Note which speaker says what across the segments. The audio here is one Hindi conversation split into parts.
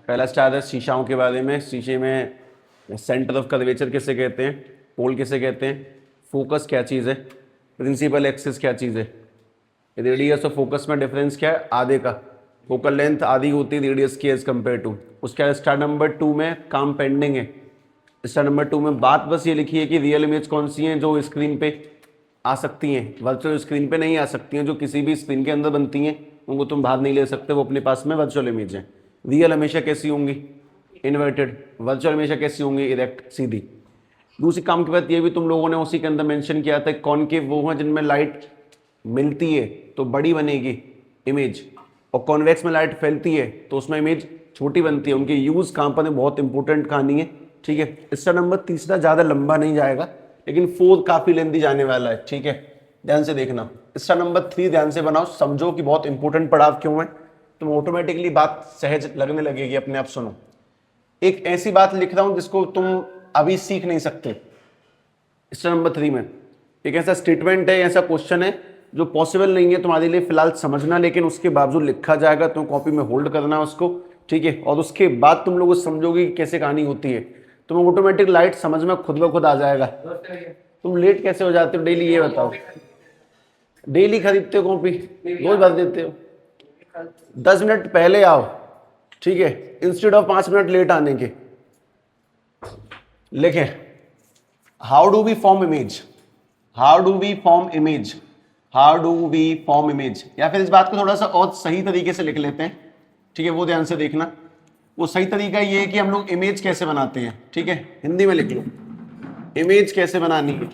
Speaker 1: पहला स्टार है शीशाओं के बारे में। शीशे में सेंटर ऑफ कर्वेचर किसे कहते हैं, पोल किसे कहते हैं, फोकस क्या चीज़ है, प्रिंसिपल एक्सिस क्या चीज़ है, रेडियस और फोकस में डिफरेंस क्या है, आधे का। फोकल लेंथ आधी होती है रेडियस की एज कम्पेयर टू। उसके बाद स्टार नंबर 2 में काम पेंडिंग है। स्टार नंबर 2 में बात बस ये लिखी है कि रियल इमेज कौन सी हैं जो स्क्रीन पे आ सकती हैं, वर्चुअल स्क्रीन पे नहीं आ सकती हैं, जो किसी भी स्क्रीन के अंदर बनती हैं उनको तुम बाहर नहीं ले सकते, वो अपने पास में वर्चुअल इमेज है। रियल हमेशा कैसी होंगी, इन्वर्टेड। वर्चुअल हमेशा कैसी होंगी, इरेक्ट, सीधी। दूसरी काम की बात ये भी तुम लोगों ने उसी के अंदर मेंशन किया था, कॉनकेव वो हैं जिनमें लाइट मिलती है तो बड़ी बनेगी इमेज, और कॉन्वेक्स में लाइट फैलती है तो उसमें इमेज छोटी बनती है। उनके यूज कहाँ पर है, बहुत इंपॉर्टेंट कहानी है। ठीक है, इसका नंबर तीसरा ज़्यादा लंबा नहीं जाएगा, लेकिन 4 काफ़ी लेंथी जाने वाला है। ठीक है, ध्यान से देखना। इसका नंबर 3 ध्यान से बनाओ, समझो कि बहुत इंपॉर्टेंट पड़ाव क्यों है, तुम ऑटोमेटिकली बात सहज लगने लगेगी अपने आप। सुनो, एक ऐसी बात लिख रहा हूं जिसको तुम अभी सीख नहीं सकते। स्टेप नंबर 3 में एक ऐसा स्टेटमेंट है, ऐसा क्वेश्चन है जो पॉसिबल नहीं है तुम्हारे लिए फिलहाल समझना, लेकिन उसके बावजूद लिखा जाएगा, तुम कॉपी में होल्ड करना है उसको। ठीक है, और उसके बाद तुम लोग समझोगे कि कैसे कहानी होती है, तुम्हें ऑटोमेटिक लाइट समझ में खुद ब खुद आ जाएगा। तुम लेट कैसे हो जाते हो डेली, ये बताओ। डेली खरीदते हो कॉपी, रोज भर देते हो। 10 मिनट पहले आओ, ठीक है, इंस्टेड ऑफ 5 मिनट लेट आने के। लिखें, how do we form image, how do we form image, how do we form image. या फिर इस बात को थोड़ा सा और सही तरीके से लिख लेते हैं। ठीक है, वो ध्यान से देखना। वो सही तरीका ये है कि हम लोग इमेज कैसे बनाते हैं। ठीक है, हिंदी में लिख लो, इमेज कैसे बनानी है,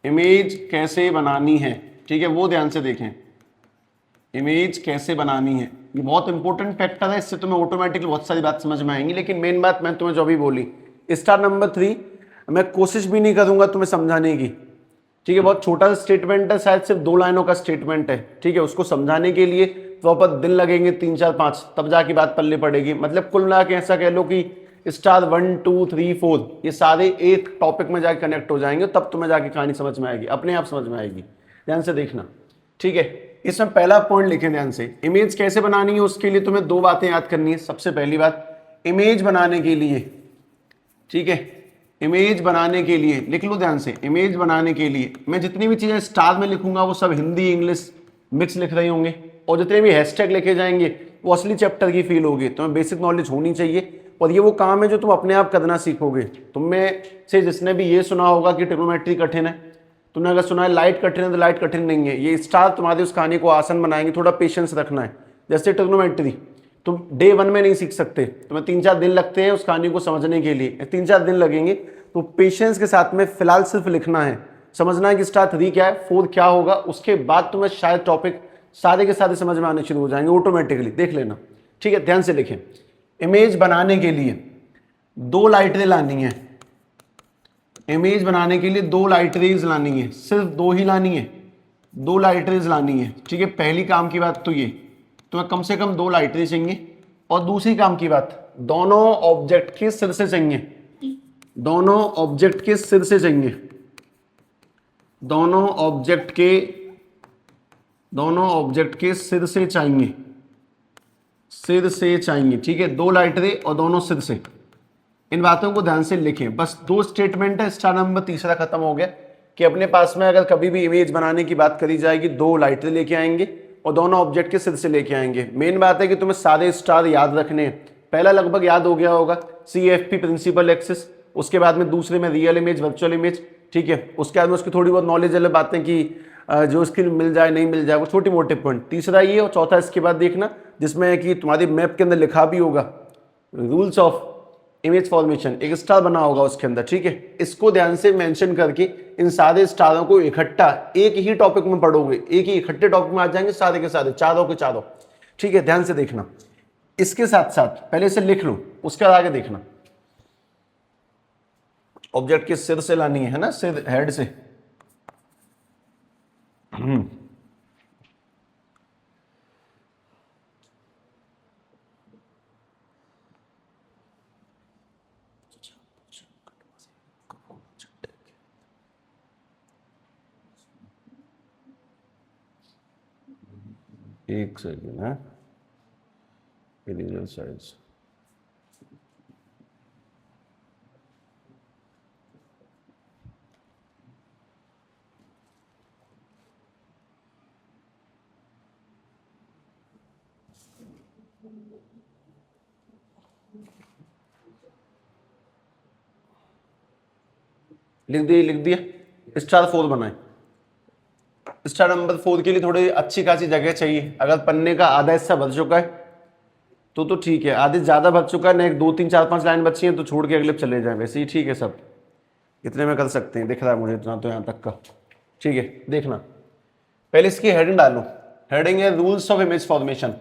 Speaker 1: इमेज कैसे बनानी है। ठीक है, वो ध्यान से देखें, इमेज कैसे बनानी है। ये बहुत इंपॉर्टेंट फैक्टर है, इससे तुम्हें ऑटोमेटिकली बहुत सारी बात समझ में आएंगी। लेकिन मेन बात मैं तुम्हें जो भी बोली, स्टार नंबर 3, मैं कोशिश भी नहीं करूंगा तुम्हें समझाने की। ठीक है, बहुत छोटा सा स्टेटमेंट है, शायद सिर्फ 2 लाइनों का स्टेटमेंट है। ठीक है, उसको समझाने के लिए प्रॉपर दिन लगेंगे 3 4 5, तब जाके बात पल्ले पड़ेगी। मतलब कुल मिला के ऐसा कह लो कि स्टार 1 2 3 4 ये सारे एक टॉपिक में जाके कनेक्ट हो जाएंगे, तब तुम्हें जाके कहानी समझ में आएगी, अपने आप समझ में आएगी। ध्यान से देखना। ठीक है, इसमें पहला पॉइंट लिखें ध्यान से, इमेज कैसे बनानी है उसके लिए तुम्हें 2 बातें याद करनी है। सबसे पहली बात, इमेज बनाने के लिए, ठीक है, इमेज बनाने के लिए लिख लो ध्यान से, इमेज बनाने के लिए मैं जितनी भी चीजें स्टार में लिखूंगा वो सब हिंदी इंग्लिश मिक्स लिख रही होंगे, और जितने भी हैशटैग लिखे जाएंगे वो असली चैप्टर की फील होगी। तुम्हें बेसिक नॉलेज होनी चाहिए, और ये वो काम है जो तुम अपने आप करना सीखोगे। तुम में से जिसने भी ये सुना होगा कि ट्रिग्नोमेट्री कठिन है, तुमने अगर सुना है लाइट कठिन है, तो लाइट कठिन नहीं है। ये स्टार तुम्हारी उस कहानी को आसान बनाएंगे, थोड़ा पेशेंस रखना है। जैसे ट्रिग्नोमेट्री तुम डे 1 में नहीं सीख सकते, तुम्हें 3 4 दिन लगते हैं उस कहानी को समझने के लिए, 3 4 दिन लगेंगे। तो पेशेंस के साथ में फिलहाल सिर्फ लिखना है, समझना है कि स्टार 3 क्या है, 4 क्या होगा, उसके बाद तुम्हें शायद टॉपिक सारे के सारे समझ में आने शुरू हो जाएंगे ऑटोमेटिकली, देख लेना। ठीक है, ध्यान से लिखें, इमेज बनाने के लिए 2 लाइटें लानी है। इमेज बनाने के लिए 2 लाइटरेज लानी है, सिर्फ 2 ही लानी है, 2 लाइटरेज लानी है। ठीक है, पहली काम की बात तो ये, तुम्हें कम से कम 2 लाइटरेज चाहिए। और दूसरी काम की बात, दोनों ऑब्जेक्ट के सिर से चाहिए, दोनों ऑब्जेक्ट के सिर से चाहिए, दोनों ऑब्जेक्ट के, दोनों ऑब्जेक्ट के सिर से चाहिए, सिर से चाहिए। ठीक है, 2 लाइटरें और दोनों सिर से। इन बातों को ध्यान से लिखें, बस 2 स्टेटमेंट है, स्टार नंबर तीसरा खत्म हो गया। कि अपने पास में अगर कभी भी इमेज बनाने की बात करी जाएगी, 2 लाइटें लेके आएंगे और दोनों ऑब्जेक्ट के सिर से लेके आएंगे। मेन बात है कि तुम्हें सारे स्टार याद रखने हैं। पहला लगभग याद हो गया होगा, CFP प्रिंसिपल एक्सिस, उसके बाद में दूसरे में रियल इमेज वर्चुअल इमेज। ठीक है, उसके बाद में उसकी थोड़ी बहुत नॉलेज वाली बातें कि जो स्किल मिल जाए नहीं मिल जाए, वो छोटी मोटे पॉइंट। तीसरा ये और चौथा इसके बाद देखना, जिसमें कि तुम्हारी मैप के अंदर लिखा भी होगा रूल्स ऑफ इमेज फॉर्मेशन, एक स्टार बना होगा उसके अंदर। ठीक है, इसको ध्यान से मेंशन करके इन सारे स्टारों को इकट्ठा एक ही टॉपिक में पढ़ोगे, एक ही इकट्ठे टॉपिक में आ जाएंगे सारे के सारे, चारों के चारों। ठीक है, ध्यान से देखना। इसके साथ साथ पहले से लिख लो, उसके बाद आगे देखना। ऑब्जेक्ट के सिर से लानी है ना, सिर हेड से। एक सेकेंड है, इरेजर साइज, लिख दिया। स्टार 4 बनाए। स्टार नंबर 4 के लिए थोड़ी अच्छी खासी जगह चाहिए। अगर पन्ने का आधा हिस्सा भर चुका है तो ठीक है, आधे ज्यादा भर चुका है ना, 1 2 3 4 5 लाइन बची है तो छोड़ के अगले चले जाए, वैसे ही ठीक है सब। इतने में कर सकते हैं, दिख रहा है मुझे इतना तो यहाँ तक का। ठीक है, देखना पहले इसकी हेडिंग डालो। हेडिंग है rules of image formation.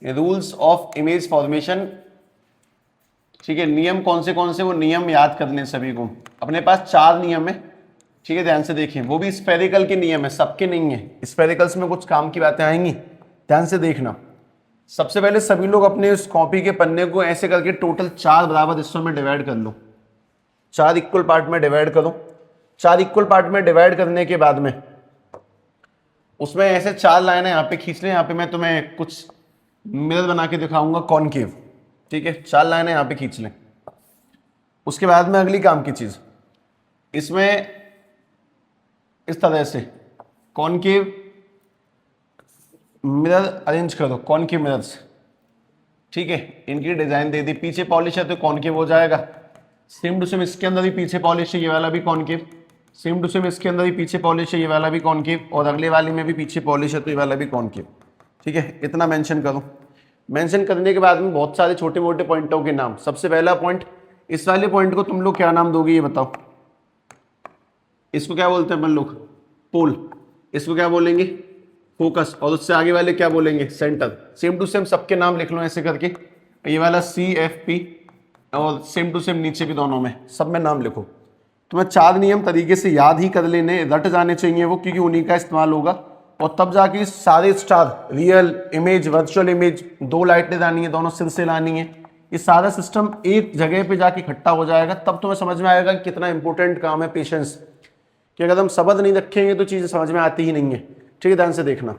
Speaker 1: Rules of image formation, ठीक है। नियम कौन से वो नियम याद करने सभी को। अपने पास 4 नियम है, ठीक है, ध्यान से देखिए। वो भी स्फेरिकल के नियम है, सबके नहीं है। स्फेरिकल्स में कुछ काम की बातें आएंगी, ध्यान से देखना। सबसे पहले सभी लोग अपने उस कॉपी के पन्ने को ऐसे करके टोटल 4 बराबर हिस्सों में डिवाइड कर लो। 4 इक्वल पार्ट में डिवाइड करो। 4 इक्वल पार्ट में डिवाइड करने के बाद में उसमें ऐसे 4 लाइनें यहाँ पे खींच लें। यहाँ पे मैं तुम्हें कुछ मिरर बना के दिखाऊंगा कॉनकेव, ठीक है। 4 लाइनें यहाँ पे खींच लें। उसके बाद में अगली काम की चीज, इसमें इस तरह से कॉनकेव मिरर अरेंज करो, कॉनकेव मिरर्स, ठीक है। इनकी डिजाइन दे दी, पीछे पॉलिश है तो कॉनकेव हो जाएगा। सेम टू सेम इसके अंदर भी पीछे पॉलिश है, ये वाला भी कॉनकेव। सेम टू सेम इसके अंदर भी पीछे पॉलिश है, ये वाला भी कॉनकेव। और अगले वाले में भी पीछे पॉलिश है तो ये वाला भी कॉनकेव, ठीक है। इतना मेंशन करो। मेंशन करने के बाद में बहुत सारे छोटे मोटे पॉइंटों के नाम। सबसे पहला पॉइंट, इस वाले पॉइंट को तुम लोग क्या नाम दोगे ये बताओ। इसको क्या बोलते हैं अपन लोग? पोल। इसको क्या बोलेंगे? फोकस। और उससे आगे वाले क्या बोलेंगे? सेंटर। सेम टू सेम सबके नाम लिख लो ऐसे करके। ये वाला CFP और सेम टू सेम नीचे भी दोनों में, सब में नाम लिखो। तुम्हें 4 नियम तरीके से याद ही कर लेने, रट जाने चाहिए वो, क्योंकि उन्हीं का इस्तेमाल होगा। और तब जाके सारे star, real image, virtual image, 2 लाइटें लानी है, दोनों सिर से लानी है, ये सारा सिस्टम एक जगह पे जाके इकट्ठा हो जाएगा। तब तुम्हें समझ में आएगा कि कितना इंपॉर्टेंट काम है पेशेंस, कि अगर हम शब्द नहीं रखेंगे तो चीजें समझ में आती ही नहीं है, ठीक है। ध्यान से देखना।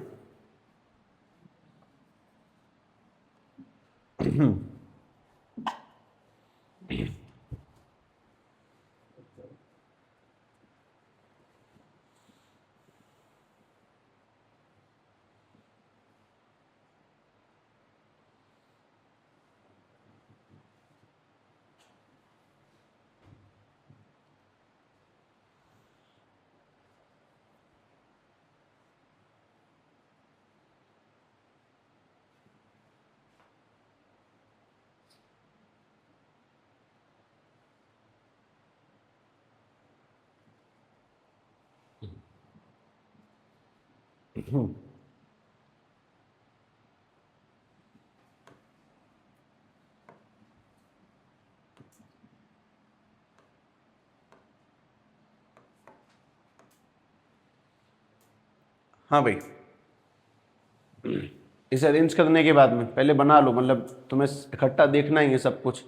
Speaker 1: हाँ भाई, इसे अरेंज करने के बाद में पहले बना लो, मतलब तुम्हें इकट्ठा देखना ही है सब कुछ,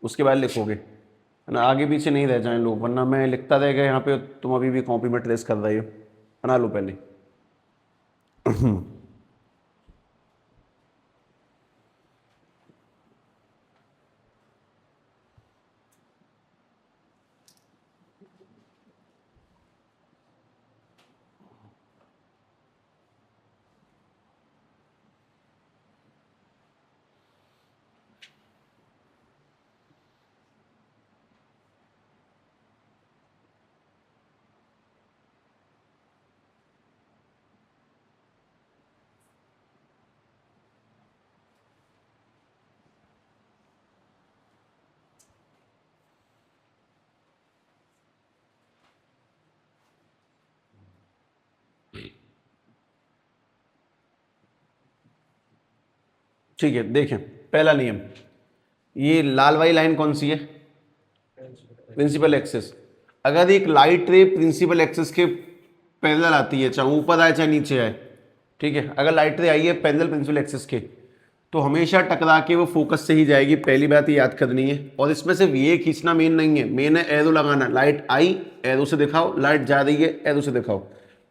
Speaker 1: उसके बाद लिखोगे, है ना। आगे पीछे नहीं रह जाएं लोग, वरना मैं लिखता रहेगा यहाँ पे, तुम अभी भी कॉपी में ट्रेस कर रहे हो। बना लो पहले। ठीक है, देखें पहला नियम, ये लाल वाली लाइन कौन सी है? Principal axis. अगर एक लाइट रे प्रिंसिपल एक्सिस के पैरेलल आती है, चाहे ऊपर आए चाहे नीचे आए, ठीक है, अगर लाइट रे आई है पैरेलल प्रिंसिपल एक्सिस के, तो हमेशा टकरा के वो फोकस से ही जाएगी। पहली बात ये याद करनी है। और इसमें सिर्फ ये खींचना मेन नहीं है, मेन है एरो लगाना। लाइट आई, एरो से दिखाओ, लाइट जा रही है, एरो से दिखाओ।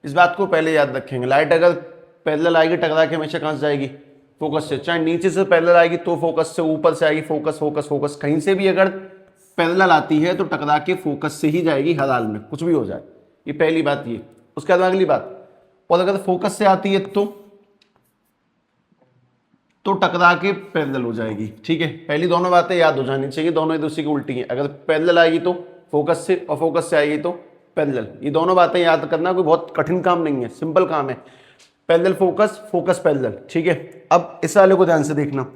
Speaker 1: इस बात को पहले याद रखेंगे। लाइट अगर पैरेलल आएगी टकरा के, हमेशा कहाँ से जाएगी? फोकस से, चाहे नीचे से पैरेलल आएगी तो फोकस से, ऊपर से आएगी फोकस फोकस फोकस, कहीं से भी अगर पैरेलल आती है तो टकरा के फोकस से ही जाएगी हर हाल में, कुछ भी हो जाए। ये पहली बात ये। उसके बाद अगली बात, और अगर फोकस से आती है तो टकरा के पैरेलल हो जाएगी। ठीक है, पहली दोनों बातें याद हो जानी चाहिए, दोनों एक दूसरे की उल्टी हैं। अगर पैरेलल आएगी तो फोकस से, और फोकस से आएगी तो पैरेलल। ये दोनों बातें याद करना कोई बहुत कठिन काम नहीं है, सिंपल काम है। Parallel focus, focus parallel. ठीक है, अब इस वाले को ध्यान से देखना।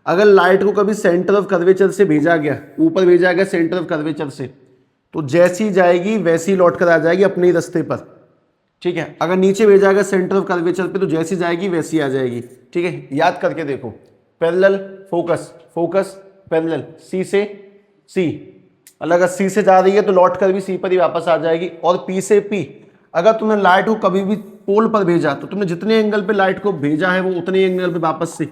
Speaker 1: अगर लाइट को कभी सेंटर ऑफ कर्वेचर से भेजा गया, ऊपर भेजा गया सेंटर ऑफ कर्वेचर से, तो जैसी जाएगी वैसी लौट कर आ जाएगी अपने ही रास्ते पर। ठीक है, अगर नीचे भेजा गया सेंटर ऑफ कर्वेचर पे तो जैसी जाएगी वैसी आ जाएगी। ठीक है, याद करके देखो, parallel focus, focus parallel, C से सी, अगर सी से जा रही है तो लौट कर भी सी पर ही वापस आ जाएगी। और पी से पी, अगर तुमने लाइट को कभी भी पोल पर भेजा तो तुमने जितने एंगल पे लाइट को भेजा है वो उतने एंगल पे वापस से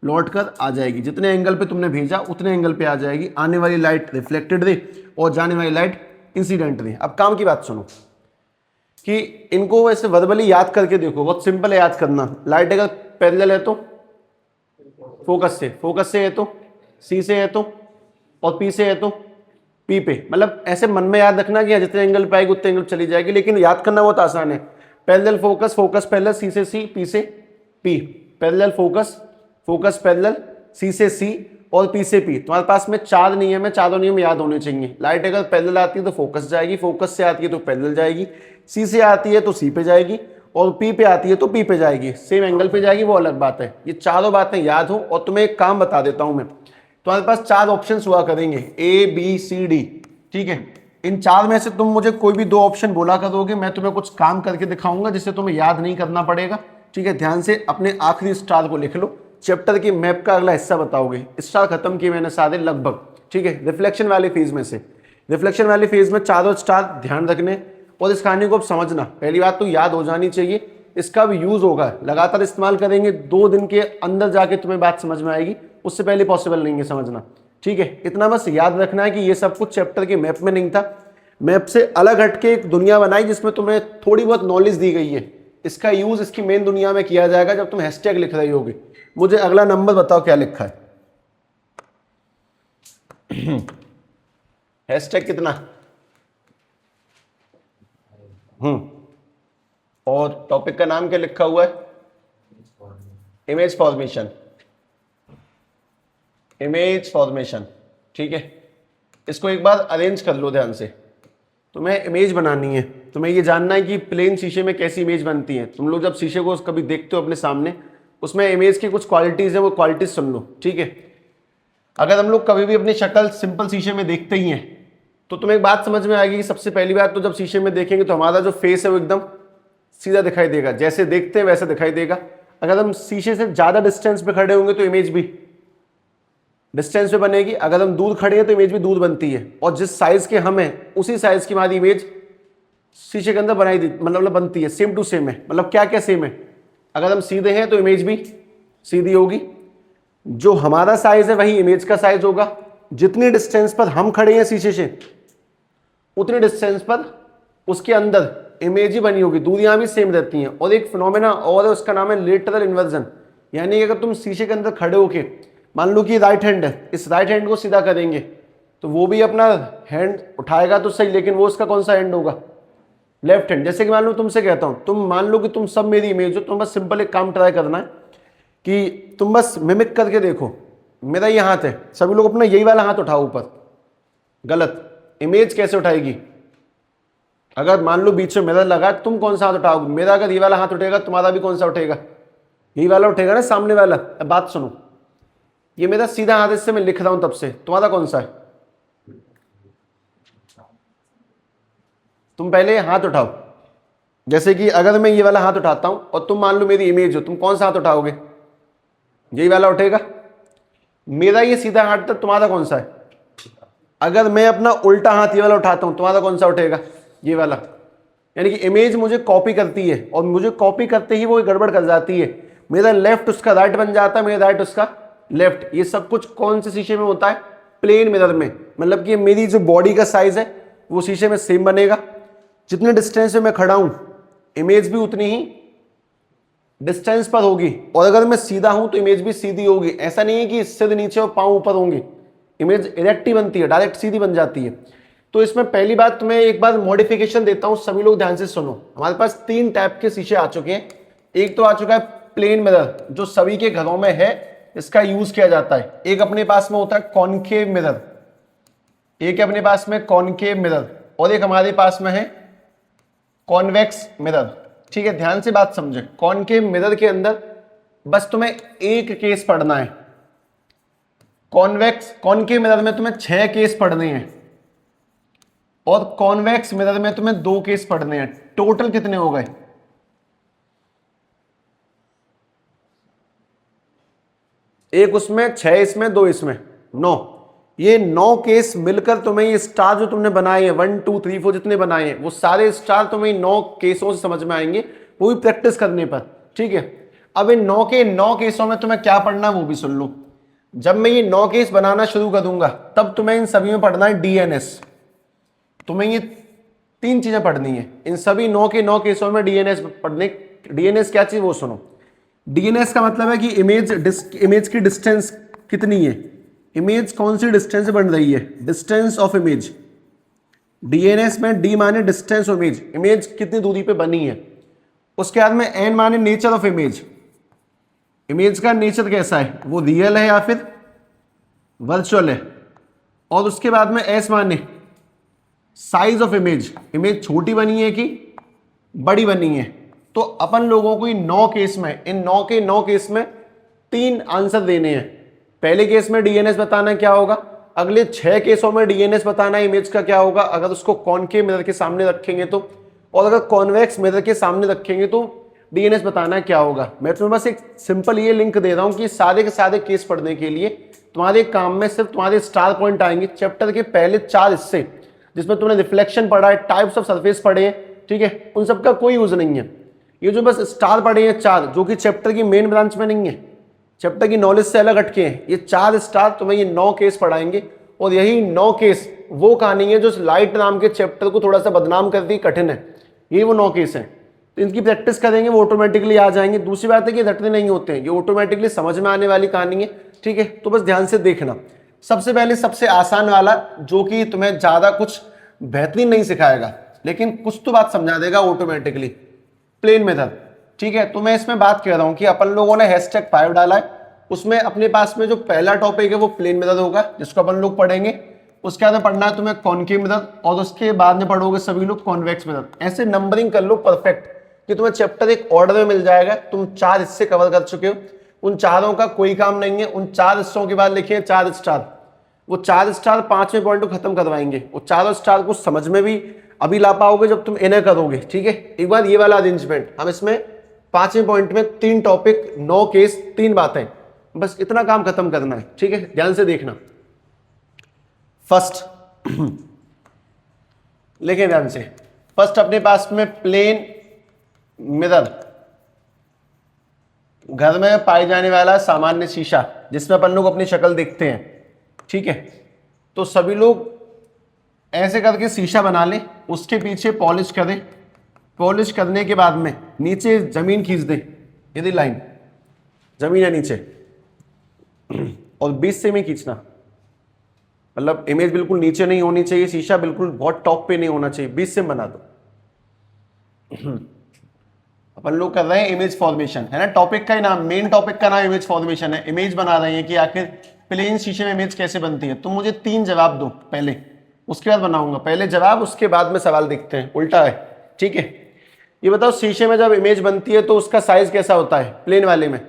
Speaker 1: लौट कर आ जाएगी। जितने एंगल पे तुमने भेजा उतने एंगल पे आ जाएगी। आने वाली लाइट रिफ्लेक्टेड रे और जाने वाली लाइट इंसिडेंट रे। अब काम की बात सुनो कि इनको वैसे वर्बली याद करके देखो, बहुत सिंपल है याद करना। लाइट अगर पैरेलल है तो फोकस से, फोकस से है तो सी से है तो, और पी से है तो पी पे। मतलब ऐसे मन में याद रखना कि जितने एंगल पे आएगी उतने एंगल चली जाएगी, लेकिन याद करना बहुत आसान है। Parallel focus, focus parallel, C से सी, पी से P. Parallel focus, focus parallel, C से सी और पी से पी। तुम्हारे पास में 4 नियम है, चारों नियम याद होने चाहिए। लाइट अगर पैरेलल आती है तो फोकस जाएगी, फोकस से आती है तो पैरेलल जाएगी, सी से आती है तो सी पे जाएगी, और पी पे आती है तो पी पे जाएगी। सेम एंगल पे जाएगी वो अलग बात है। ये चारों बातें याद हो। और तुम्हें एक काम बता देता हूं मैं, तुम्हारे पास 4 ऑप्शन हुआ करेंगे, ए बी सी डी। ठीक है, इन 4 में से तुम मुझे कोई भी 2 ऑप्शन बोला करोगे, मैं तुम्हें कुछ काम करके दिखाऊंगा जिससे तुम्हें याद नहीं करना पड़ेगा। ठीक है, ध्यान से अपने आखिरी स्टार को लिख लो। चैप्टर की मैप का अगला हिस्सा बताओगे। स्टार खत्म किए मैंने सारे लगभग। ठीक है, रिफ्लेक्शन वाली फेज में से, रिफ्लेक्शन वाली फेज में चारों स्टार ध्यान रखने और इस कहानी को अब समझना। पहली बात तो याद हो जानी चाहिए, इसका भी यूज होगा, लगातार इस्तेमाल करेंगे, 2 दिन के अंदर जाके तुम्हें बात समझ में आएगी, उससे पहले पॉसिबल नहीं है समझना। ठीक है, इतना बस याद रखना है कि ये सब कुछ चैप्टर के मैप में नहीं था। मैप से अलग हटके एक दुनिया बनाई जिसमें तुम्हें थोड़ी बहुत नॉलेज दी गई है। इसका यूज इसकी मेन दुनिया में किया जाएगा जब तुम हैशटैग लिख रही होगी। मुझे अगला नंबर बताओ क्या लिखा है। हैशटैग कितना? और टॉपिक का नाम क्या लिखा हुआ है? Image formation, image formation. ठीक है, इसको एक बार अरेंज कर लो ध्यान से। तुम्हें इमेज बनानी है, तुम्हें ये जानना है कि प्लेन शीशे में कैसी इमेज बनती है। तुम लोग जब शीशे को कभी देखते हो अपने सामने, उसमें इमेज की कुछ क्वालिटीज है, वो क्वालिटीज सुन लो। ठीक है, अगर हम लोग कभी भी अपनी शक्ल सिंपल शीशे में देखते ही हैं तो तुम्हें एक बात समझ में आएगी कि सबसे पहली बात तो जब शीशे में देखेंगे तो हमारा जो फेस है वो एकदम सीधा दिखाई देगा, जैसे देखते हैं वैसे दिखाई देगा। अगर हम शीशे से ज्यादा डिस्टेंस पे खड़े होंगे तो इमेज भी डिस्टेंस पे बनेगी। अगर हम दूर खड़े हैं तो इमेज भी दूर बनती है। और जिस साइज के हम हैं उसी साइज की हमारी इमेज शीशे के अंदर बनाई दी मतलब बनती है, सेम टू सेम है। मतलब क्या क्या सेम है? अगर हम सीधे हैं तो इमेज भी सीधी होगी, जो हमारा साइज है वही इमेज का साइज होगा। जितनी डिस्टेंस पर हम खड़े हैं शीशे से उतनी डिस्टेंस पर उसके अंदर इमेज ही बनी होगी, दूरियां भी सेम रहती हैं। और एक फिनोमेना और है, उसका नाम है लेटरल इन्वर्जन। यानी अगर तुम शीशे के अंदर खड़े होके, मान लो कि राइट हैंड है, इस राइट हैंड को सीधा करेंगे तो वो भी अपना हैंड उठाएगा तो सही, लेकिन वो उसका कौन सा हैंड होगा? Left hand. जैसे कि मान लो तुमसे कहता हूं, तुम मान लो कि तुम सब मेरी इमेज हो, तुम बस सिंपल एक काम ट्राई करना है कि तुम बस मिमिक करके देखो, मेरा ये हाथ है, सभी लोग अपना यही वाला हाथ उठाओ ऊपर। गलत। इमेज कैसे उठाएगी? अगर मान लो बीच में मिरर लगा, तुम कौन सा हाथ उठाओगे? मेरा अगर ये वाला हाथ उठेगा, तुम्हारा भी कौन सा उठेगा? यही वाला उठेगा ना, सामने वाला। अब बात सुनो, ये मेरा सीधा हाथ, इससे मैं लिख रहा हूं तब से, तुम्हारा कौन सा है? तुम पहले हाथ उठाओ। जैसे कि अगर मैं ये वाला हाथ उठाता हूं और तुम मान लो मेरी इमेज हो, तुम कौन सा हाथ उठाओगे? यही वाला उठेगा। मेरा ये सीधा हाथ था, तुम्हारा कौन सा है? अगर मैं अपना उल्टा हाथ ये वाला उठाता हूं, तुम्हारा कौन सा उठेगा? ये वाला। यानी कि इमेज मुझे कॉपी करती है और मुझे कॉपी करते ही वो गड़बड़ कर जाती है। मेरा लेफ्ट उसका राइट बन जाता है, मेरा राइट उसका लेफ्ट। ये सब कुछ कौन से शीशे में होता है? प्लेन मिरर में। मतलब कि मेरी जो बॉडी का साइज है वो शीशे में सेम बनेगा। जितने डिस्टेंस में मैं खड़ा हूं इमेज भी उतनी ही डिस्टेंस पर होगी, और अगर मैं सीधा हूं तो इमेज भी सीधी होगी। ऐसा नहीं है कि इससे नीचे और पांव ऊपर होंगे, इमेज इरेक्ट ही बनती है, डायरेक्ट सीधी बन जाती है। तो इसमें पहली बात तुम्हें एक बार मॉडिफिकेशन देता हूं, सभी लोग ध्यान से सुनो। हमारे पास 3 टाइप के शीशे आ चुके हैं। एक तो आ चुका है प्लेन मिरर, जो सभी के घरों में है, इसका यूज किया जाता है। एक अपने पास में होता है कॉनकेव मिरर, एक अपने पास में कॉनकेव मिरर, और एक हमारे पास में है कॉन्वेक्स मिरर। ठीक है, ध्यान से बात समझे। कॉनकेव मिरर के अंदर बस तुम्हें एक केस पढ़ना है, कॉनकेव मिरर में तुम्हें 6 केस पढ़ने हैं, और कॉन्वेक्स मिरर में तुम्हें 2 केस पढ़ने हैं। टोटल कितने हो गए? एक उसमें, 6 इसमें, 2 इसमें, 9। ये 9 केस मिलकर तुम्हें ये स्टार जो तुमने बनाए हैं 1 2 3 4 जितने बनाए हैं, वो सारे स्टार तुम्हें 9 केसों से समझ में आएंगे, वो भी प्रैक्टिस करने पर। ठीक है, अब इन 9 के 9 केसों में तुम्हें क्या पढ़ना है वो भी सुन लो। जब मैं ये 9 केस बनाना शुरू कर दूंगा तब तुम्हें इन सभी में पढ़ना है डीएनएस। तुम्हें ये 3 चीजें पढ़नी है इन सभी 9 के 9 केसों में डीएनएस पढ़ने। डीएनएस क्या चीज वो सुनो। डीएनएस का मतलब है कि इमेज की डिस्टेंस कितनी है, इमेज कौन सी डिस्टेंस से बन रही है, डिस्टेंस ऑफ इमेज। डीएनएस में डी माने डिस्टेंस ऑफ इमेज, इमेज कितनी दूरी पे बनी है। उसके बाद में एन माने नेचर ऑफ इमेज, इमेज का नेचर कैसा है, वो रियल है या फिर वर्चुअल है। और उसके बाद में एस माने साइज ऑफ इमेज, इमेज छोटी बनी है कि बड़ी बनी है। तो अपन लोगों को इन 9 केस में, इन 9 के 9 केस में 3 आंसर देने हैं। पहले केस में डीएनएस बताना क्या होगा, अगले 6 केसों में डीएनएस बताना इमेज का क्या होगा अगर उसको कॉनकेव मिरर के सामने रखेंगे तो, और अगर कॉन्वेक्स मिरर के सामने रखेंगे तो डीएनएस बताना क्या होगा। मैं तुम्हें बस एक सिंपल ये लिंक दे रहा हूं कि सारे के सारे केस पढ़ने के लिए तुम्हारे काम में सिर्फ तुम्हारे स्टार पॉइंट आएंगे। चैप्टर के पहले 4 हिस्से जिसमें तुमने रिफ्लेक्शन पढ़ा है, टाइप्स ऑफ सरफेस पढ़े हैं, ठीक है, उन सबका कोई यूज नहीं है। ये जो बस स्टार पढ़े हैं 4, जो कि चैप्टर की मेन ब्रांच में नहीं है, चैप्टर की नॉलेज से अलग हटके हैं, ये 4 स्टार तुम्हें ये 9 केस पढ़ाएंगे। और यही 9 केस वो कहानी है जो लाइट नाम के चैप्टर को थोड़ा सा बदनाम करती कठिन है, यही वो 9 केस हैं। तो इनकी प्रैक्टिस करेंगे वो ऑटोमेटिकली आ जाएंगे। दूसरी बात है कि रटने नहीं होते हैं, ये ऑटोमेटिकली समझ में आने वाली कहानी है। ठीक है, तो बस ध्यान से देखना। सबसे पहले सबसे आसान वाला, जो कि तुम्हें ज्यादा कुछ बेहतरीन नहीं सिखाएगा लेकिन कुछ तो बात समझा देगा ऑटोमेटिकली, प्लेन मेथड। ठीक है, तो मैं इसमें बात कर रहा हूं कि अपन लोगों ने #5 डाला है, उसमें अपने पास में जो पहला टॉपिक है वो प्लेन मेथड होगा जिसको अपन लोग पढ़ेंगे। उसके बाद में पढ़ना है तुम्हें कॉनकेव मेथड, और उसके बाद में पढ़ोगे सभी लोग कॉन्वेक्स मेथड। ऐसे नंबरिंग कर लो परफेक्ट कि तुम्हें चैप्टर एक ऑर्डर में मिल जाएगा। तुम 4 हिस्से कवर कर चुके हो, उन चारों का कोई काम नहीं है। उन 4 हिस्सों के बाद लिखे 4 स्टार, वो 4 स्टार 5वें पॉइंट को खत्म करवाएंगे। वो 4 स्टार को समझ में भी अभी ला पाओगे जब तुम इन्हें करोगे। ठीक है, एक बार ये वाला अरेंजमेंट, हम इसमें 5वें पॉइंट में 3 टॉपिक, 9 केस, 3 बातें, बस इतना काम खत्म करना है। ठीक है, ध्यान से देखना। फर्स्ट लिखे ध्यान से, फर्स्ट अपने पास में प्लेन मिरर, घर में पाए जाने वाला सामान्य शीशा जिसमें अपन लोग अपनी शक्ल देखते हैं। ठीक है, तो सभी लोग ऐसे करके शीशा बना लें, उसके पीछे पॉलिश करें। पॉलिश करने के बाद में नीचे जमीन खींच दें, यदि लाइन जमीन है नीचे, और बीच से में खींचना, मतलब इमेज बिल्कुल नीचे नहीं होनी चाहिए, शीशा बिल्कुल बहुत टॉप पे नहीं होना चाहिए, बीच से बना दो। अपन लोग कर रहे हैं इमेज फॉर्मेशन, है ना, टॉपिक का ही नाम, मेन टॉपिक का नाम इमेज फॉर्मेशन है। इमेज बना रहे हैं कि आखिर प्लेन शीशे में इमेज कैसे बनती है। तुम मुझे 3 जवाब दो पहले, उसके बाद बनाऊंगा। पहले जवाब, उसके बाद में सवाल देखते हैं, उल्टा है। ठीक है, ये बताओ शीशे में जब इमेज बनती है तो उसका साइज कैसा होता है? प्लेन वाले में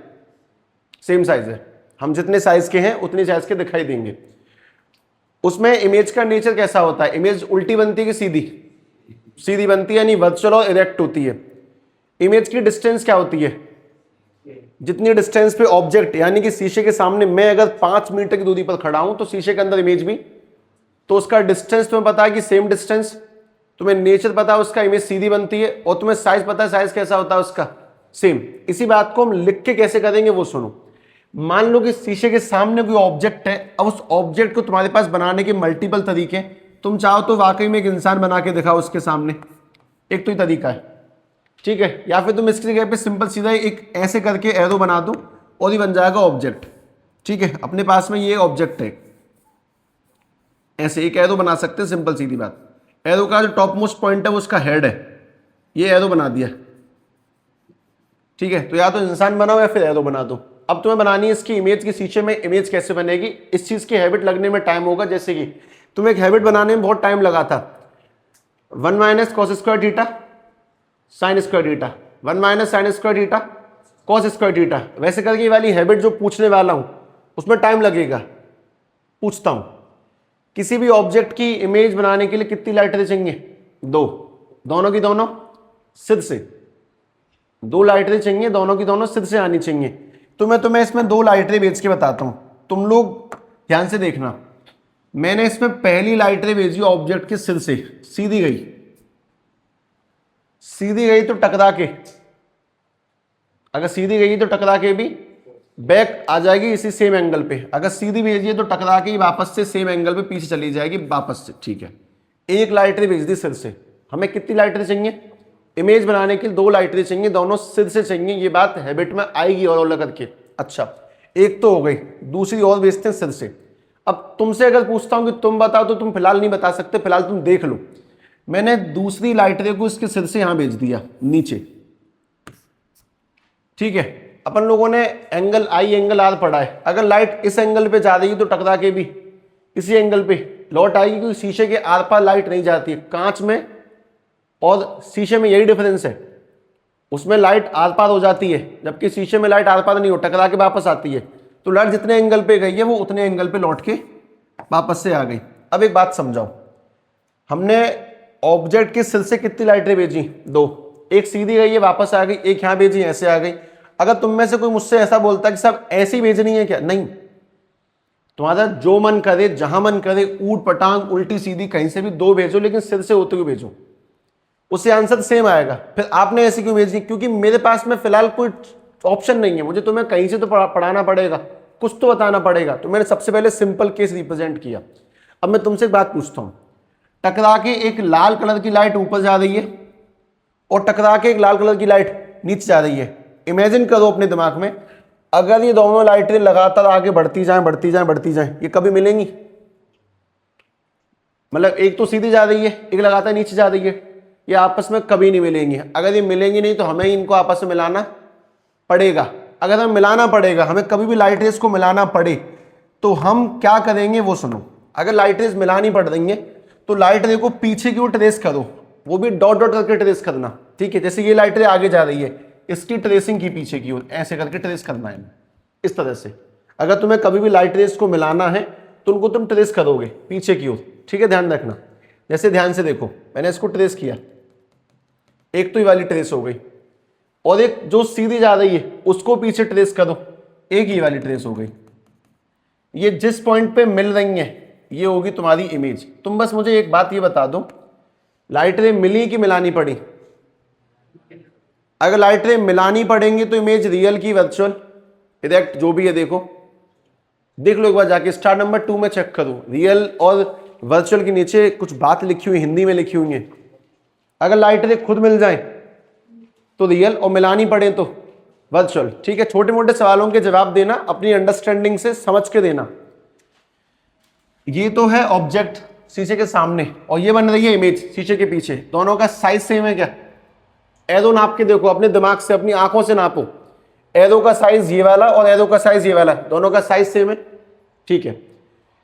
Speaker 1: सेम साइज है, हम जितने साइज के हैं उतने साइज के दिखाई देंगे। उसमें इमेज का नेचर कैसा होता है? इमेज उल्टी बनती है कि सीधी? सीधी बनती है, यानी वर्चुअल और इरेक्ट होती है। इमेज की डिस्टेंस क्या होती है? जितनी डिस्टेंस पे ऑब्जेक्ट, यानी कि शीशे के सामने मैं अगर 5 मीटर की दूरी पर खड़ा हूं तो शीशे के अंदर इमेज भी, तो उसका डिस्टेंस तुम्हें पता है कि सेम डिस्टेंस, तुम्हें नेचर पता है उसका, इमेज सीधी बनती है, और तुम्हें साइज पता है साइज कैसा होता है उसका, सेम। इसी बात को हम लिख के कैसे करेंगे वो सुनो। मान लो कि शीशे के सामने कोई ऑब्जेक्ट है, अब उस ऑब्जेक्ट को तुम्हारे पास बनाने के मल्टीपल तरीके, तुम चाहो तो वाकई में एक इंसान बना के दिखाओ उसके सामने, एक तो ही तरीका है। ठीक है, या फिर तुम इसकी जगह पे सिंपल सीधा एक ऐसे करके एरो बना दो और ये बन जाएगा ऑब्जेक्ट। ठीक है, अपने पास में ये ऑब्जेक्ट है, ऐसे एक एरो बना सकते हैं, सिंपल सीधी बात। एरो का जो टॉप मोस्ट पॉइंट है वो उसका हेड है, ये एरो बना दिया। ठीक है, तो या तो इंसान बनाओ या फिर एरो बना दो। अब तुम्हें बनानी है इसकी इमेज की शीशे में इमेज कैसे बनेगी, इस चीज की हैबिट लगने में टाइम होगा। जैसे कि तुम्हें एक हैबिट बनाने में बहुत टाइम लगा था, 1 minus cos square theta sine square theta, 1 minus sine square theta cos square theta. वैसे करके ये वाली हैबिट जो पूछने वाला हूं उसमें टाइम लगेगा। पूछता हूं, किसी भी ऑब्जेक्ट की इमेज बनाने के लिए कितनी लाइटें चाहिए? 2, दोनों की दोनों सिद्ध से 2 लाइटें चाहिए, दोनों की दोनों सिद्ध से आनी चाहिए। तो मैं तुम्हें इसमें 2 लाइटें भेज के बताता हूं, तुम लोग ध्यान से देखना। मैंने इसमें पहली लाइटें भेजी ऑब्जेक्ट के सिर से, सीधी गई, सीधी गई तो टकरा के, अगर सीधी गई तो टकरा के भी बैक आ जाएगी इसी सेम एंगल पे। अगर सीधी भेजिए तो टकरा के ही वापस से सेम एंगल पे पीछे चली जाएगी वापस से। ठीक है, एक लाइटें भेज दी सिर से। हमें कितनी लाइटें चाहिए? इमेज बनाने के लिए 2 लाइटें चाहिए, दोनों सिर से चाहिए। ये बात हैबिट में आएगी और करके। अच्छा, एक तो हो गई, दूसरी और भेजते हैं सिर से। अब तुमसे अगर पूछता हूं कि तुम बताओ, तो तुम फिलहाल नहीं बता सकते, फिलहाल तुम देख लो। मैंने दूसरी लाइटें को इसके सिर से यहां भेज दिया नीचे। ठीक है, अपन लोगों ने एंगल आई एंगल आर पढ़ा है। अगर लाइट इस एंगल पे जा रही है तो टकरा के भी इसी एंगल पे लौट आएगी, क्योंकि शीशे के आर पार लाइट नहीं जाती है। कांच में और शीशे में यही डिफरेंस है, उसमें लाइट आर पार हो जाती है, जबकि शीशे में लाइट आर पार नहीं हो, टकरा के वापस आती है। तो लाइट जितने एंगल पे गई है वो उतने एंगल पे लौट के वापस से आ गई। अब एक बात समझाओ, हमने ऑब्जेक्ट के सिर से कितनी लाइटें भेजी? 2, एक सीधी गई है वापस आ गई, एक यहां भेजी ऐसे आ गई। अगर तुम में से कोई मुझसे ऐसा बोलता कि सब ऐसी भेजनी है क्या? नहीं, तुम्हारा जो मन करे, जहां मन करे, ऊट पटांग उल्टी सीधी कहीं से भी 2 भेजो, लेकिन सिर से होते हुए भेजो, उससे आंसर सेम आएगा। फिर आपने ऐसी क्यों भेजी? क्योंकि मेरे पास में फिलहाल कोई ऑप्शन नहीं है, मुझे तुम्हें कहीं से तो पढ़ाना पड़ेगा, कुछ तो बताना पड़ेगा। तो मैंने सबसे पहले सिंपल केस रिप्रेजेंट किया। अब मैं तुमसे एक बात पूछता हूं, टकरा के एक लाल कलर की लाइट ऊपर जा रही है और टकरा के एक लाल कलर की लाइट नीचे जा रही है। इमेजिन करो अपने दिमाग में, अगर ये दोनों लाइटें लगातार आगे बढ़ती जाएं बढ़ती जाएं बढ़ती जाएं, ये कभी मिलेंगी? मतलब एक तो सीधी जा रही है, एक लगातार नीचे जा रही है, ये आपस में कभी नहीं मिलेंगी। अगर ये मिलेंगी नहीं तो हमें इनको आपस में मिलाना पड़ेगा। अगर हमें मिलाना पड़ेगा, हमें कभी भी लाइट रेस को मिलाना पड़े, तो हम क्या करेंगे वो सुनो। अगर लाइट रेस मिलानी पड़ रही है तो लाइट रे को पीछे की ओर ट्रेस करो, वो भी डॉट डॉट करके ट्रेस करना। ठीक है, जैसे ये लाइट रे आगे जा रही है, इसकी ट्रेसिंग की पीछे की ओर ऐसे करके ट्रेस करना है इस तरह से। अगर तुम्हें कभी भी लाइट रेस को मिलाना है तो उनको तुम ट्रेस करोगे पीछे की ओर। ठीक है, ध्यान रखना। जैसे ध्यान से देखो, मैंने इसको ट्रेस किया, एक तो ये वाली ट्रेस हो गई, और एक जो सीधी जा रही है उसको पीछे ट्रेस करो, एक ही वाली ट्रेस हो गई। ये जिस पॉइंट पे मिल रही है ये होगी तुम्हारी इमेज। तुम बस मुझे एक बात ये बता दो, लाइट रे मिली कि मिलानी पड़ी? अगर लाइट रे मिलानी पड़ेंगी तो इमेज रियल की वर्चुअल इरेक्ट जो भी है, देखो देख लो एक बार जाके, स्टार नंबर 2 में चेक करो, रियल और वर्चुअल के नीचे कुछ बात लिखी हुई हिंदी में लिखी हुई है। अगर लाइट रे खुद मिल जाए तो रियल, और मिलानी पड़े तो वर्चुअल। ठीक है, छोटे मोटे सवालों के जवाब देना अपनी अंडरस्टैंडिंग से समझ के देना। ये तो है ऑब्जेक्ट शीशे के सामने, और ये बन रही है इमेज शीशे के पीछे। दोनों का साइज सेम है क्या? एरो नाप के देखो, अपने दिमाग से, अपनी आंखों से नापो। एरो का साइज ये वाला और एरो का साइज ये वाला, दोनों का साइज सेम है। ठीक है,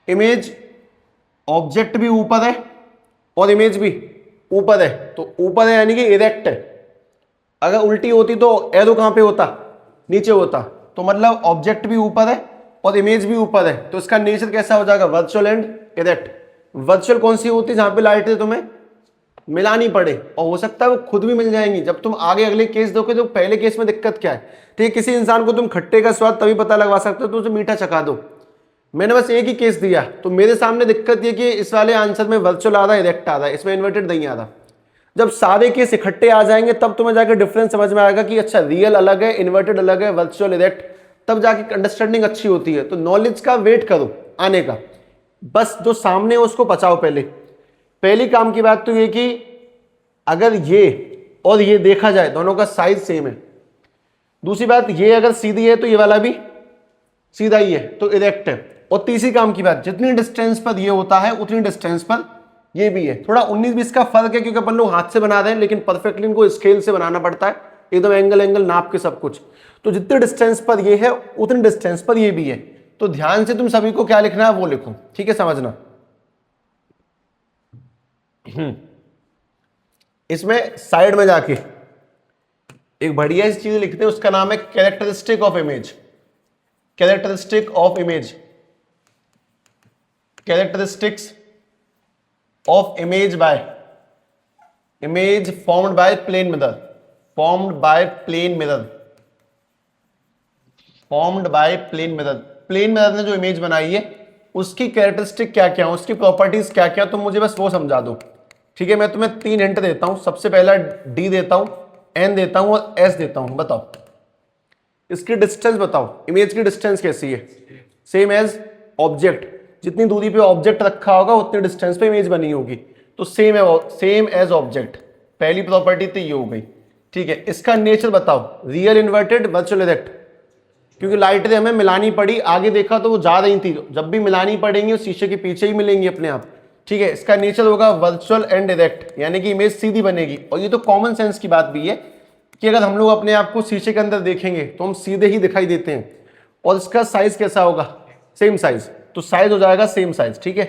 Speaker 1: इमेज ऑब्जेक्ट भी ऊपर है और इमेज भी ऊपर है, तो ऊपर है यानी कि इरेक्ट है। अगर उल्टी होती तो एरो कहां पे होता? नीचे होता। तो मतलब ऑब्जेक्ट भी ऊपर है और इमेज भी ऊपर है, तो इसका नेचर कैसा हो जाएगा? Virtual and erect. वर्चुअल कौन सी होती है? जहां पे लाइट है तुम्हें मिलानी पड़े, और हो सकता है वो खुद भी मिल जाएंगी। जब तुम आगे अगले केस दोगे तो पहले केस में दिक्कत क्या है? ठीक, किसी इंसान को तुम खट्टे का स्वाद तभी पता लगवा सकते हो तो उसे मीठा चखा दो। मैंने बस एक ही केस दिया, तो मेरे सामने दिक्कत ये कि इस वाले आंसर में वर्चुअल आ रहा है, इरेक्ट आ रहा है, इसमें इन्वर्टेड नहीं आ रहा। जब सारे केस इकट्ठे आ जाएंगे तब तुम्हें जाकर डिफरेंस समझ में आएगा कि अच्छा रियल अलग है, इन्वर्टेड अलग है, वर्चुअल इरेक्ट, तब जाके अंडरस्टैंडिंग अच्छी होती है। तो नॉलेज का वेट करो आने का, बस जो सामने है उसको बचाओ। पहली काम की बात तो ये कि अगर ये और ये देखा जाए दोनों का साइज सेम है। दूसरी बात, ये अगर सीधी है तो ये वाला भी सीधा ही है, तो इरेक्ट है। और तीसरी काम की बात, जितनी डिस्टेंस पर ये होता है उतनी डिस्टेंस पर ये भी है। थोड़ा 19-20 का फर्क है क्योंकि अपन लोग हाथ से बना रहे हैं, लेकिन परफेक्टली इनको स्केल से बनाना पड़ता है, एकदम एंगल नाप के सब कुछ। तो जितनी डिस्टेंस पर ये है उतनी डिस्टेंस पर ये भी है। तो ध्यान से तुम सभी को क्या लिखना है वो लिखो, ठीक है, समझना। इसमें साइड में जाके एक बढ़िया सी चीज लिखते हैं, उसका नाम है characteristic of image. Characteristic of image, characteristics of image by image formed by plane mirror, formed by plane mirror, formed by plane mirror. Plane mirror ने जो इमेज बनाई है उसकी कैरेक्टरिस्टिक क्या क्या, उसकी प्रॉपर्टीज क्या क्या, तुम मुझे बस वो समझा दो, ठीक है। मैं तुम्हें 3 हिंट देता हूं। सबसे पहला डी देता हूं, एन देता हूं और एस देता हूं। बताओ इसकी डिस्टेंस, बताओ इमेज की डिस्टेंस कैसी है? सेम एज ऑब्जेक्ट, जितनी दूरी पे ऑब्जेक्ट रखा होगा उतनी डिस्टेंस पे इमेज बनी होगी, तो सेम एज ऑब्जेक्ट। पहली प्रॉपर्टी तो ये हो गई, ठीक है। इसका नेचर बताओ, रियल इन्वर्टेड वर्चुअल इरेक्ट, क्योंकि लाइट हमें मिलानी पड़ी, आगे देखा तो वो जा रही थी, जब भी मिलानी पड़ेंगी शीशे के पीछे ही मिलेंगी अपने आप, ठीक है। इसका नेचर होगा वर्चुअल एंड डायरेक्ट, यानी कि इमेज सीधी बनेगी। और ये तो कॉमन सेंस की बात भी है कि अगर हम लोग अपने आप को शीशे के अंदर देखेंगे तो हम सीधे ही दिखाई देते हैं। और इसका साइज कैसा होगा? सेम साइज, तो साइज हो जाएगा सेम साइज, ठीक है।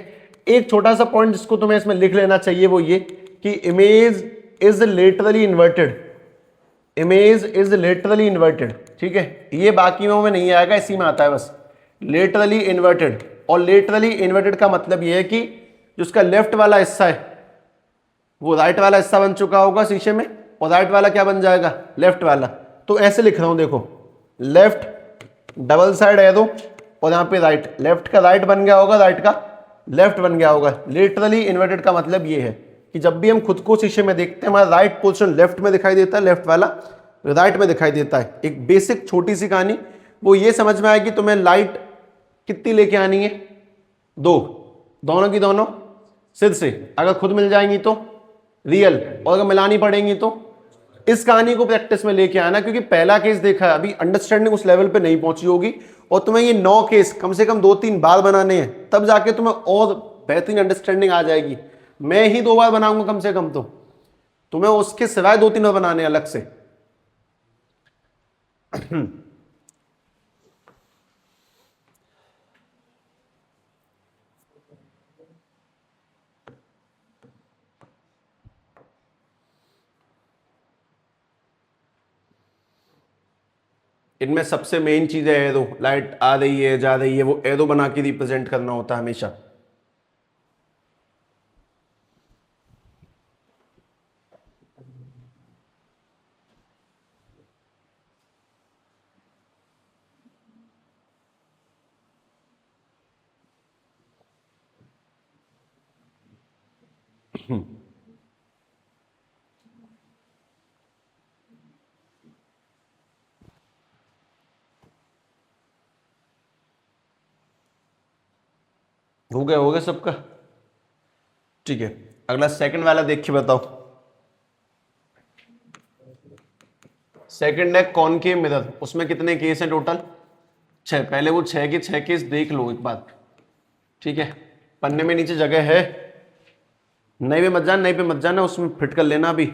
Speaker 1: एक छोटा सा पॉइंट जिसको तुम्हें इसमें लिख लेना चाहिए वो ये कि image is laterally inverted, image is laterally inverted, ठीक है। ये बाकी में नहीं आएगा, इसी में आता है बस, लेटरली इन्वर्टेड। और लेटरली इन्वर्टेड का मतलब ये है कि जो उसका लेफ्ट वाला हिस्सा है वो राइट वाला हिस्सा बन चुका होगा शीशे में, और राइट वाला क्या बन जाएगा? लेफ्ट वाला। तो ऐसे लिख रहा हूं, देखो, लेफ्ट डबल साइड एरो और यहां पे राइट, लेफ्ट का राइट बन गया होगा, राइट का लेफ्ट बन गया होगा। लिटरली इन्वर्टेड का मतलब ये है कि जब भी हम खुद को शीशे में देखते हैं हमारा राइट पोर्शन लेफ्ट में दिखाई देता है, लेफ्ट वाला राइट में दिखाई देता है। एक बेसिक छोटी सी कहानी वो ये समझ में आएगी, तुम्हें लाइट कितनी लेके आनी है? 2, दोनों की दोनों सिर से, अगर खुद मिल जाएंगी तो रियल, और अगर मिलानी पड़ेंगी तो। इस कहानी को प्रैक्टिस में लेके आना, क्योंकि पहला केस देखा है, अभी अंडरस्टैंडिंग उस लेवल पे नहीं पहुंची होगी, और तुम्हें ये 9 केस कम से कम 2-3 बार बनाने हैं, तब जाके तुम्हें और बेहतरीन अंडरस्टैंडिंग आ जाएगी। मैं ही 2 बार बनाऊंगा कम से कम, तो तुम्हें उसके सिवाय 2-3 बार बनाने अलग से। इनमें सबसे मेन चीज है एरो, लाइट आ रही है जा रही है, वो एरो बना के रिप्रेजेंट करना होता है हमेशा। हो गया सबका, ठीक है। अगला सेकंड वाला देख के बताओ। सेकंड है कॉनकेव मिरर, उसमें कितने केस हैं टोटल? 6। पहले वो 6 के 6 केस देख लो एक बार, ठीक है। पन्ने में नीचे जगह है, नए पे मत जाना, नए पे मत जाना, उसमें फिट कर लेना, अभी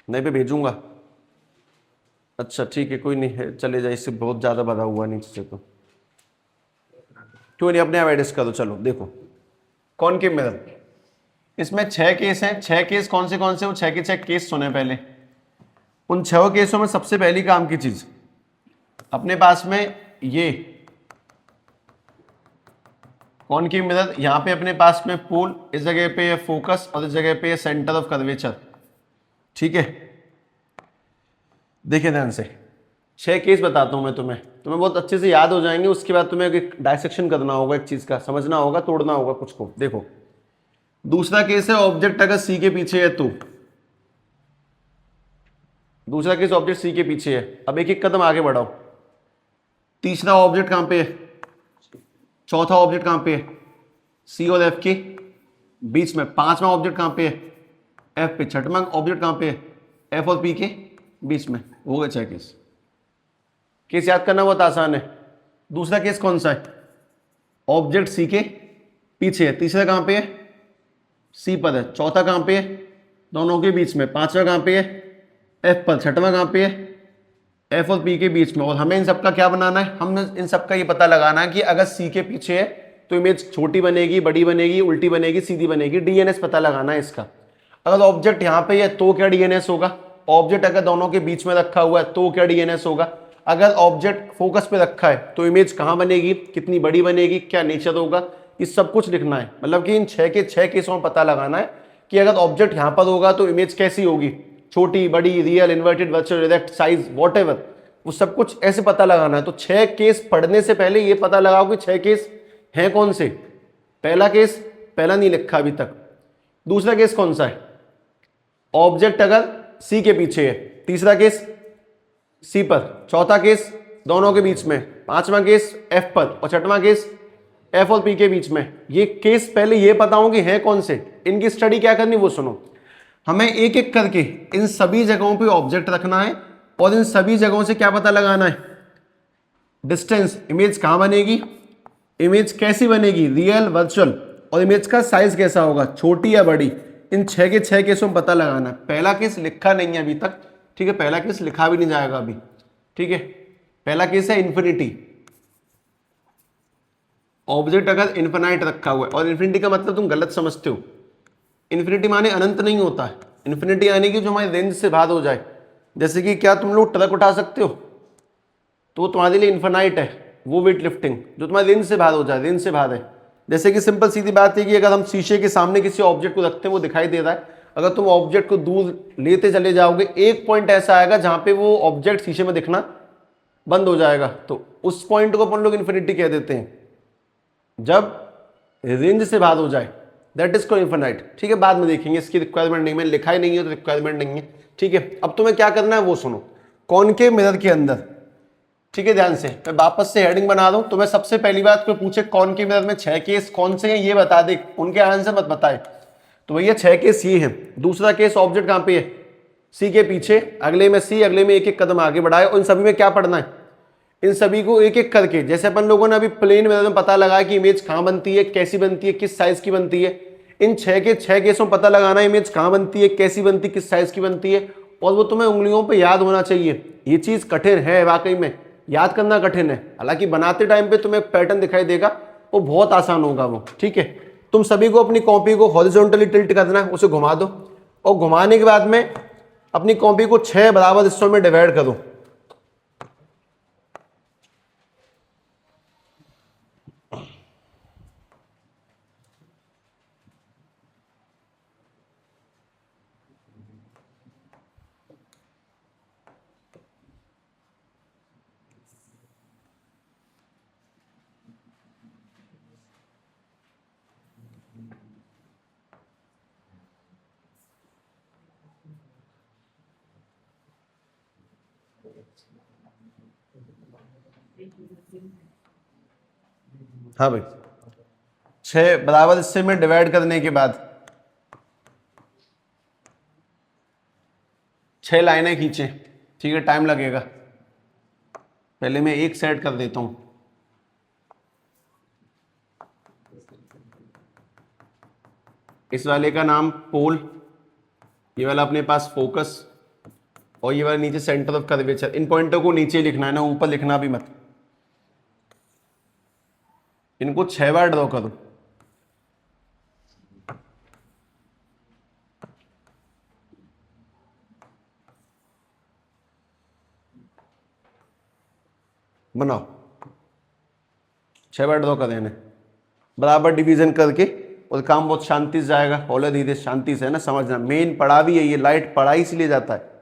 Speaker 1: नए पे भेजूंगा। अच्छा ठीक है, कोई नहीं है, चले जाए, इससे बहुत ज्यादा भरा हुआ नीचे से, तो क्यों नहीं, अपने आप एडजस्ट करो। चलो देखो, कॉनकेव मिरर, इसमें 6 केस हैं। 6 केस कौन से वो 6 के 6 केस सुने पहले। उन 6 केसों में सबसे पहली काम की चीज, अपने पास में ये कॉनकेव मिरर, यहां पे अपने पास में पोल, इस जगह पे है फोकस और इस जगह पे है सेंटर ऑफ कर्वेचर, ठीक है। देखिए ध्यान से, 6 केस बताता हूं मैं तुम्हें बहुत अच्छे से याद हो जाएंगे। उसके बाद तुम्हें एक डायसेक्शन करना होगा, एक चीज का समझना होगा, तोड़ना होगा कुछ को। देखो, दूसरा केस है ऑब्जेक्ट अगर सी के पीछे है तो, दूसरा केस ऑब्जेक्ट सी के पीछे है। अब एक एक कदम आगे बढ़ाओ। तीसरा ऑब्जेक्ट कहां पे है? चौथा ऑब्जेक्ट कहां पे है? सी और एफ के बीच में। 5वां ऑब्जेक्ट कहां पे है? एफ पे। 6वां ऑब्जेक्ट कहां पे है? एफ और पी के बीच में, हो गया 6 केस। केस याद करना बहुत आसान है। दूसरा केस कौन सा है? ऑब्जेक्ट सी के पीछे है। तीसरा कहां पे है? सी पर है। चौथा कहां पे है? दोनों के बीच में। पांचवा कहां पे है? एफ पर। छठवां कहां पे है? एफ और पी के बीच में। और हमें इन सबका क्या बनाना है? हमने इन सबका ये पता लगाना है कि अगर सी के पीछे है तो इमेज छोटी बनेगी, बड़ी बनेगी, उल्टी बनेगी, सीधी बनेगी। डीएनएस पता लगाना है इसका। अगर ऑब्जेक्ट यहां पे है तो क्या डीएनएस होगा? ऑब्जेक्ट अगर दोनों के बीच में रखा हुआ है तो क्या डीएनएस होगा? अगर ऑब्जेक्ट फोकस पे रखा है तो इमेज कहां बनेगी, कितनी बड़ी बनेगी, क्या नेचर होगा, ये सब कुछ लिखना है। मतलब कि इन 6 के 6 केसों में पता लगाना है कि अगर ऑब्जेक्ट यहां पर होगा तो इमेज कैसी होगी, छोटी, बड़ी, real, inverted, virtual, reject, size, whatever, वो सब कुछ ऐसे पता लगाना है। तो 6 केस पढ़ने से पहले ये पता लगाओ कि 6 केस हैं कौन से। पहला केस, पहला नहीं लिखा अभी तक। दूसरा केस कौन सा है? ऑब्जेक्ट अगर सी के पीछे है। तीसरा केस सी पर। चौथा केस दोनों के बीच में। पांचवा केस एफ पर। और छठवां केस एफ और पी के बीच में। ये केस पहले ये पता हो कि हैं कौन से। इनकी स्टडी क्या करनी वो सुनो। हमें एक एक करके इन सभी जगहों पे ऑब्जेक्ट रखना है और इन सभी जगहों से क्या पता लगाना है? डिस्टेंस, इमेज कहां बनेगी, इमेज कैसी बनेगी, रियल, वर्चुअल, और इमेज का साइज कैसा होगा, छोटी या बड़ी। इन 6 के 6 केसों में पता लगाना है। पहला केस लिखा नहीं है अभी तक, ठीक है? पहला केस लिखा भी नहीं जाएगा अभी, ठीक है? पहला केस है इन्फिनिटी। ऑब्जेक्ट अगर इन्फिनाइट रखा हुआ है, और इन्फिनिटी का मतलब तुम गलत समझते हो। इन्फिनिटी माने अनंत नहीं होता है। इन्फिनिटी यानी कि जो हमारी रेंज से बाहर हो जाए। जैसे कि क्या तुम लोग ट्रक उठा सकते हो? तो वो तुम्हारे लिए इन्फिनाइट है। वो वेट लिफ्टिंग जो तुम्हारी रेंज से बाहर हो जाए, रेंज से बाहर है। जैसे कि सिंपल सीधी बात है कि अगर हम शीशे के सामने किसी ऑब्जेक्ट को रखते हैं, वो दिखाई दे रहा है। अगर तुम ऑब्जेक्ट को दूर लेते चले जाओगे, एक पॉइंट ऐसा आएगा जहां पे वो ऑब्जेक्ट शीशे में दिखना बंद हो जाएगा। तो उस पॉइंट को अपन लोग इन्फिनिटी कह देते हैं, जब रेंज से बाहर हो जाए। दैट इज कॉल्ड इन्फिनाइट, ठीक है? बाद में देखेंगे, इसकी रिक्वायरमेंट नहीं, मैंने लिखा ही नहीं है तो रिक्वायरमेंट नहीं है, ठीक है? अब तुम्हें क्या करना है वो सुनो। कॉनकेव मिरर के अंदर, ठीक है, ध्यान से मैं वापस से हेडिंग बना दूं। तो मैं सबसे पहली बात कोई पूछे कॉनकेव मिरर में 6 केस कौन से हैं ये बता दे, उनके आंसर मत बताए। तो भैया 6 केस ये हैं। दूसरा केस ऑब्जेक्ट कहां पे है? सी के पीछे। अगले में सी, अगले में एक एक कदम आगे बढ़ाए। और इन सभी में क्या पढ़ना है? इन सभी को एक एक करके, जैसे अपन लोगों ने अभी प्लेन मिरर में पता लगाया कि इमेज कहां बनती है, कैसी बनती है, किस साइज की बनती है। इन 6 के 6 केसों पता लगाना है इमेज कहां बनती है, कैसी बनती है, किस साइज की बनती है। और वो तुम्हें उंगलियों पे याद होना चाहिए। ये चीज कठिन है, वाकई में याद करना कठिन है। हालांकि बनाते टाइम पे तुम्हें पैटर्न दिखाई देगा, वो बहुत आसान होगा वो, ठीक है? तुम सभी को अपनी कॉपी को हॉरिजॉन्टली टिल्ट करना है, उसे घुमा दो। और घुमाने के बाद में अपनी कॉपी को 6 बराबर हिस्सों में डिवाइड करो। हाँ भाई, 6 बराबर हिस्से में डिवाइड करने के बाद 6 लाइनें खींचे, ठीक है? टाइम लगेगा, पहले मैं एक सेट कर देता हूं। इस वाले का नाम पोल, ये वाला अपने पास फोकस, और ये वाला नीचे सेंटर ऑफ कर्वेचर। इन पॉइंटों को नीचे लिखना है ना, ऊपर लिखना भी मत। इनको 6 बार ड्रॉ करो। बनाओ, 6 बार ड्रॉ करें इन्हें बराबर डिवीजन करके। और काम बहुत शांति से जाएगा, हौले धीरे शांति से, है ना? समझना, मेन पढ़ा भी है ये, लाइट पढ़ाई इसलिए जाता है।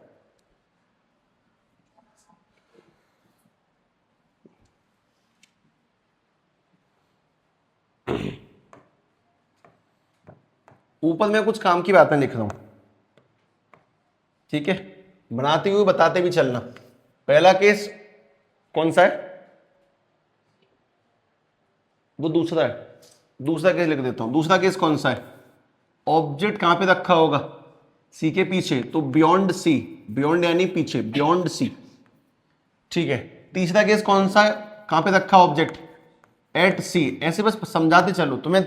Speaker 1: ऊपर मैं कुछ काम की बातें लिख रहा हूं, ठीक है? बनाते हुए बताते भी चलना। पहला केस कौन सा है? वो दूसरा है। दूसरा केस लिख देता हूं। दूसरा केस कौन सा है? ऑब्जेक्ट कहां पे रखा होगा? सी के पीछे, तो बियॉन्ड सी। बियॉन्ड यानी पीछे, बियॉन्ड सी, ठीक है। तीसरा केस कौन सा है, कहां पे रखा ऑब्जेक्ट, एट सी। ऐसे बस समझाते चलो, तुम्हें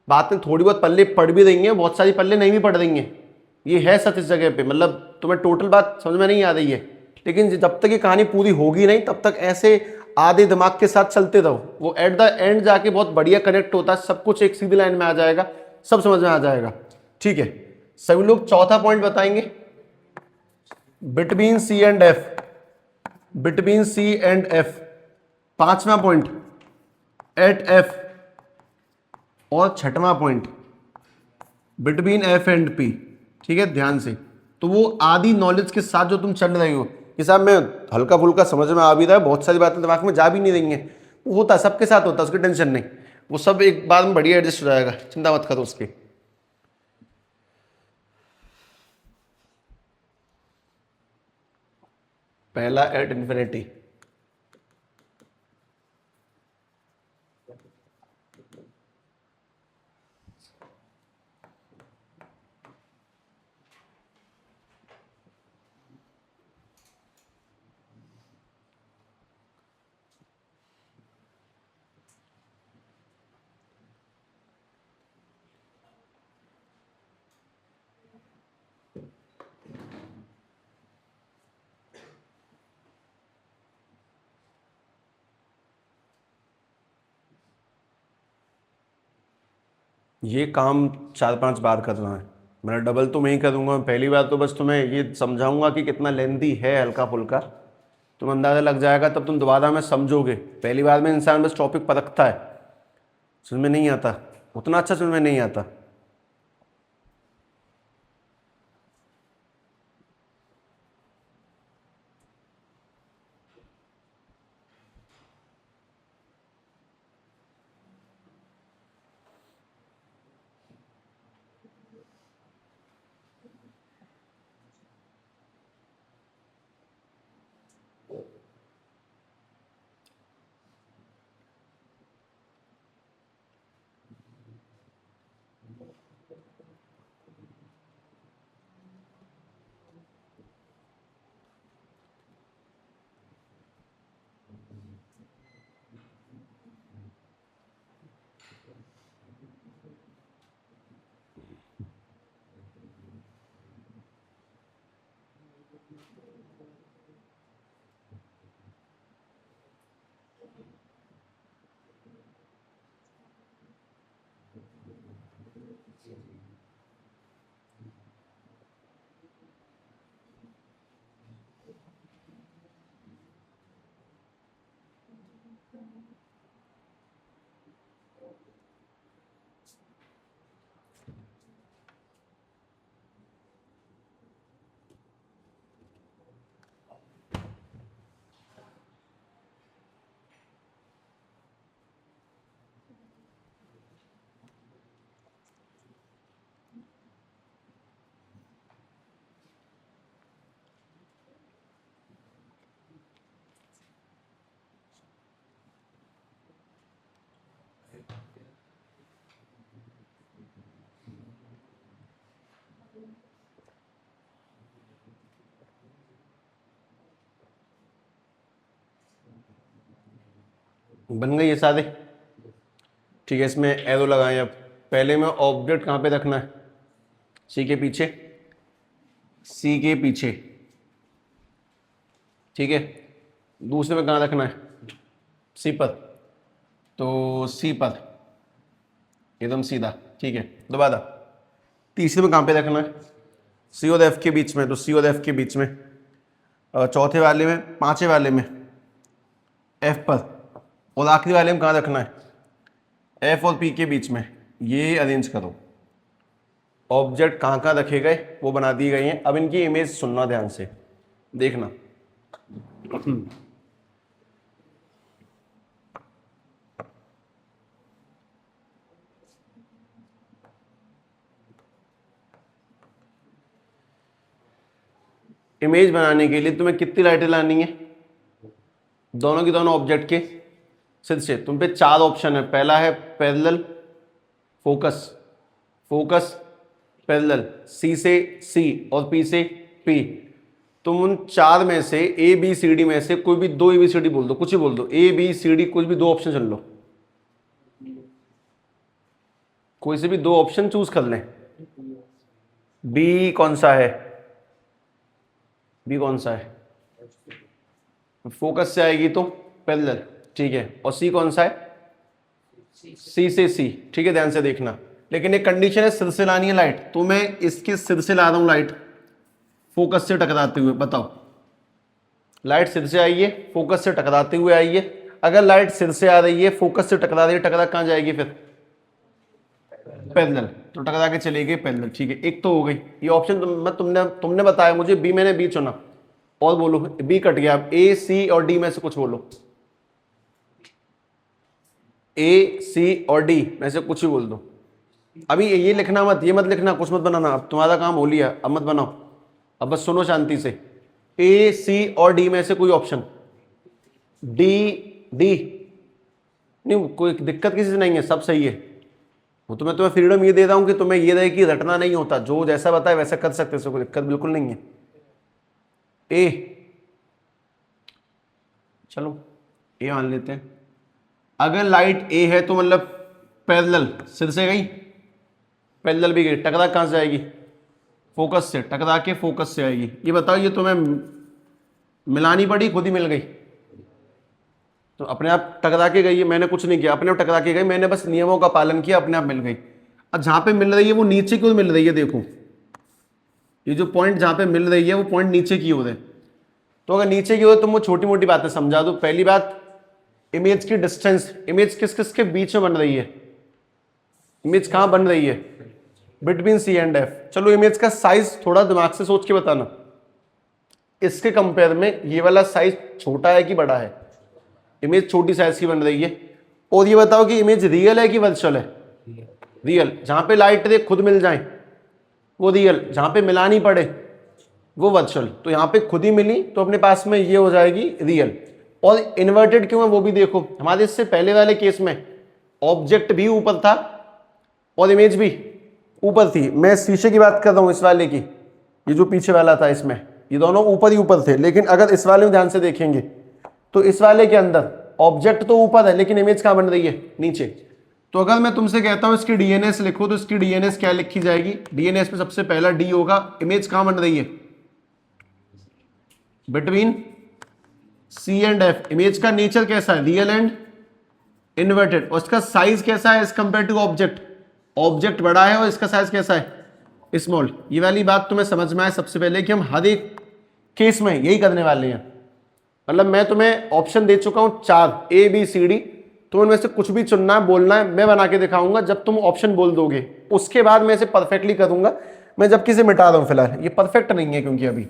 Speaker 1: बातें थोड़ी बहुत पल्ले पढ़ भी देंगे, बहुत सारी पल्ले नहीं भी पढ़ देंगे, ये है सच इस जगह पे, मतलब तुम्हें टोटल बात समझ में नहीं आ रही है, लेकिन जब तक ये कहानी पूरी होगी नहीं तब तक ऐसे आधे दिमाग के साथ चलते रहो, वो एट द एंड जाके बहुत बढ़िया कनेक्ट होता है, सब कुछ एक सीधी लाइन में आ जाएगा, सब समझ में आ जाएगा, ठीक है। सभी लोग चौथा पॉइंट बताएंगे, between C and F, between C and F. पांचवा पॉइंट एट एफ, और छठवां point between F and P, ठीक है, ध्यान से। तो वो आदि नॉलेज के साथ जो तुम चल रहे हो कि साहब मैं हल्का फुल्का समझ में आ भी रहा है, बहुत सारी बातें दिमाग में जा भी नहीं रही हैं, वो होता है, सबके साथ होता है, उसकी टेंशन नहीं, वो सब एक बार में बढ़िया एडजस्ट हो जाएगा, चिंता मत करो उसकी। पहला एट इन्फिनिटी, ये काम 4-5 बार करना है, मैं डबल तो मैं ही करूँगा, पहली बार तो बस तुम्हें ये समझाऊंगा कि कितना लेंथी है हल्का फुल्का, तुम अंदाज़ा लग जाएगा, तब तुम दोबारा में समझोगे। पहली बार में इंसान बस टॉपिक परखता है, समझ में नहीं आता, उतना अच्छा समझ में नहीं आता। बन गई ये सारे, ठीक है। इसमें एरो लगाएं अब। पहले में ऑब्जेक्ट कहाँ पे रखना है, सी के पीछे, सी के पीछे, ठीक है। दूसरे में कहाँ रखना है, सी पर, तो सी पर एकदम सीधा, ठीक है। दोबारा तीसरे में कहाँ पे रखना है, सी और एफ के बीच में, तो सी और एफ के बीच में। चौथे वाले में, पांचवें वाले में एफ पर, और आखिरी वाले में कहाँ रखना है, एफ और पी के बीच में। ये अरेंज करो, ऑब्जेक्ट कहाँ कहाँ रखे गए वो बना दिए गए हैं। अब इनकी इमेज सुनना ध्यान से, देखना। इमेज बनाने के लिए तुम्हें कितनी लाइटें लानी है, दोनों की दोनों ऑब्जेक्ट के सिर से। तुम पे 4 ऑप्शन है, पहला है parallel, focus, focus parallel, C से सी और पी से पी। तुम उन चार में से ए बी सी डी में से कोई भी दो ए बी सी डी बोल दो, कुछ ही बोल दो, ए बी सी डी कुछ भी दो ऑप्शन चुन लो, कोई से भी दो ऑप्शन चूज कर लें। बी कौन सा है, बी कौन सा है, फोकस से आएगी तो पैरेलल, ठीक है। और सी कौन सा है, सी से सी, ठीक है, ध्यान से देखना। लेकिन एक कंडीशन है, सिर से लानी है लाइट, तो मैं इसके सिर से ला रहा हूं लाइट फोकस से टकराते हुए, बताओ लाइट सिर से आई है फोकस से टकराते हुए आई है। अगर लाइट सिर से आ रही है फोकस से टकरा रही है, टकरा कहां जाएगी फिर, पैरेलल, तो टकरा के चलेगी पैरेलल, ठीक है। एक तो हो गई ये ऑप्शन, तुमने बताया मुझे बी, मैंने बी चुना। और बोलो, बी कट गया, अब ए सी और डी में से कुछ बोलो, ए सी और डी में से कुछ ही बोल दो। अभी ये लिखना मत, ये मत लिखना, कुछ मत बनाना, अब तुम्हारा काम हो लिया, अब मत बनाओ, अब बस सुनो शांति से। ए सी और डी में से कोई ऑप्शन, डी डी नहीं, कोई दिक्कत किसी से नहीं है, सब सही है। वो तो मैं तुम्हें फ्रीडम ये दे रहा हूं कि तुम्हें ये रहे कि रटना नहीं होता, जो जैसा बताए वैसा कर सकते हो, कोई दिक्कत बिल्कुल नहीं है। ए, चलो ए मान लेते हैं। अगर लाइट ए है तो मतलब पैरेलल, सिर से गई पैरेलल भी गई, टकरा कहां से आएगी, फोकस से, टकरा के फोकस से आएगी। ये बताओ, ये तुम्हें मिलानी पड़ी, खुद ही मिल गई, तो अपने आप टकरा के गई है, मैंने कुछ नहीं किया, अपने आप टकरा के गई, मैंने बस नियमों का पालन किया, अपने आप मिल गई। अब जहां पे मिल रही है वो नीचे क्यों मिल रही है, देखो ये जो पॉइंट जहां पे मिल रही है वो पॉइंट नीचे की ओर है। तो अगर नीचे की ओर तुम वो छोटी मोटी बातें समझा दो। पहली बात, इमेज की डिस्टेंस, इमेज किस किस के बीच में बन रही है, इमेज कहां बन रही है, बिटवीन सी एंड एफ। चलो इमेज का साइज थोड़ा दिमाग से सोच के बताना, इसके कंपेयर में ये वाला साइज छोटा है कि बड़ा है, इमेज छोटी साइज की बन रही है। और ये बताओ कि इमेज रियल है कि वर्चुअल है, रियल, जहां पे लाइट रे खुद मिल जाए वो रियल, जहां पे मिलानी पड़े वो वर्चुअल। तो यहां पे खुद ही मिली तो अपने पास में ये हो जाएगी रियल। और इन्वर्टेड क्यों है वो भी देखो, हमारे इससे पहले वाले केस में ऑब्जेक्ट भी ऊपर था और इमेज भी ऊपर थी। मैं शीशे की बात कर रहा हूं, इस वाले की, ये जो पीछे वाला था इसमें, ये दोनों ऊपर ही ऊपर थे। लेकिन अगर इस वाले में ध्यान से देखेंगे तो इस वाले के अंदर ऑब्जेक्ट तो ऊपर है लेकिन इमेज कहां बन रही है, नीचे। तो अगर मैं तुमसे कहता हूं इसकी डीएनएस लिखो, तो इसकी डीएनएस क्या लिखी जाएगी, डीएनएस में सबसे पहला डी होगा, इमेज कहां बन रही है, between C and F. Image का नेचर कैसा है, रियल एंड इन्वर्टेड। और इसका साइज कैसा है as compared to object, object बड़ा है और इसका साइज कैसा है, स्मॉल। ये वाली बात तुम्हें समझ में आए सबसे पहले कि हम हर एक केस में यही करने वाले हैं। मतलब मैं तुम्हें ऑप्शन दे चुका हूं 4, ए बी सी डी, तो उनमें से कुछ भी चुनना है, बोलना है, मैं बना के दिखाऊंगा। जब तुम ऑप्शन बोल दोगे उसके बाद मैं इसे परफेक्टली करूंगा। मैं जब किसे मिटा रहा हूं फिलहाल, ये परफेक्ट नहीं है क्योंकि अभी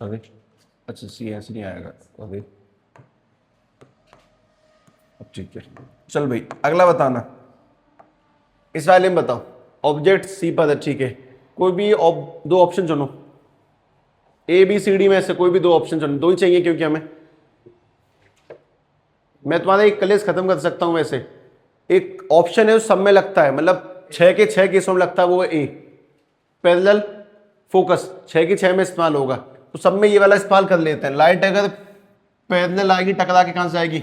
Speaker 1: अरे अच्छा सी ऐसे नहीं आएगा अभी, अब ठीक है। चल भाई अगला बताना, इस वाले में बताओ, ऑब्जेक्ट सी पर है, ठीक है। कोई भी दो ऑप्शन चुनो, ए बी सी डी में से कोई भी दो ऑप्शन चुनो, दो ही चाहिए क्योंकि हमें, मैं तुम्हारा एक कलेस खत्म कर सकता हूं। वैसे एक ऑप्शन है सब में लगता है, मतलब 6 के 6 केसों में लगता है, वो ए पैरेलल फोकस 6 के 6 में इस्तेमाल होगा, तो सब में ये वाला इस्तेमाल कर लेते हैं। लाइट अगर पैरेलल आएगी टकरा के कहां से आएगी,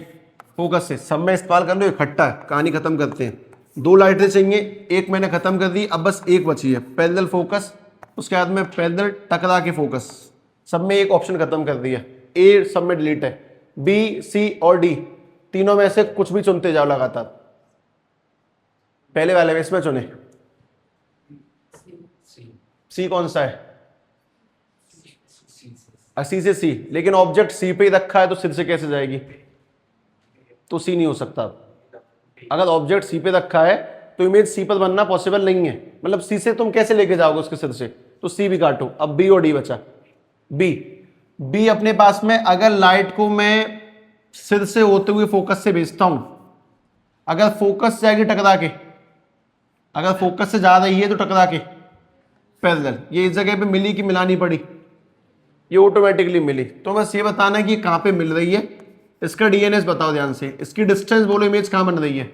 Speaker 1: फोकस से, सब में इस्तेमाल कर लो, इकट्ठा है, कहानी खत्म करते हैं। 2 लाइटें चाहिए, एक मैंने खत्म कर दी, अब बस एक बची है, पैरेलल फोकस, उसके बाद में पैरेलल टकरा के फोकस, सब में एक ऑप्शन खत्म कर दिया। ए सब में डिलीट है, बी सी और डी तीनों में से कुछ भी चुनते जाओ लगातार। पहले वाले में इसमें चुने, सी कौन सा है, सी से सी, लेकिन ऑब्जेक्ट सी पे ही रखा है तो सिर से कैसे जाएगी, तो सी नहीं हो सकता। अगर ऑब्जेक्ट सी पे रखा है तो इमेज सी पर बनना पॉसिबल नहीं है, मतलब सी से तुम कैसे लेके जाओगे उसके सिर से, तो सी भी काटो। अब बी और डी बचा, बी अपने पास में, अगर लाइट को मैं सिर से होते हुए फोकस से भेजता हूं, अगर फोकस से जाएगी टकरा के, अगर फोकस से जा रही है तो टकरा के पैरेलल, ये इस जगह पे मिली कि मिलानी पड़ी, ये ऑटोमेटिकली मिली। तो बस ये बताना है कि कहां पे मिल रही है, इसका डीएनएस बताओ ध्यान से, इसकी डिस्टेंस बोलो, इमेज कहां बन रही है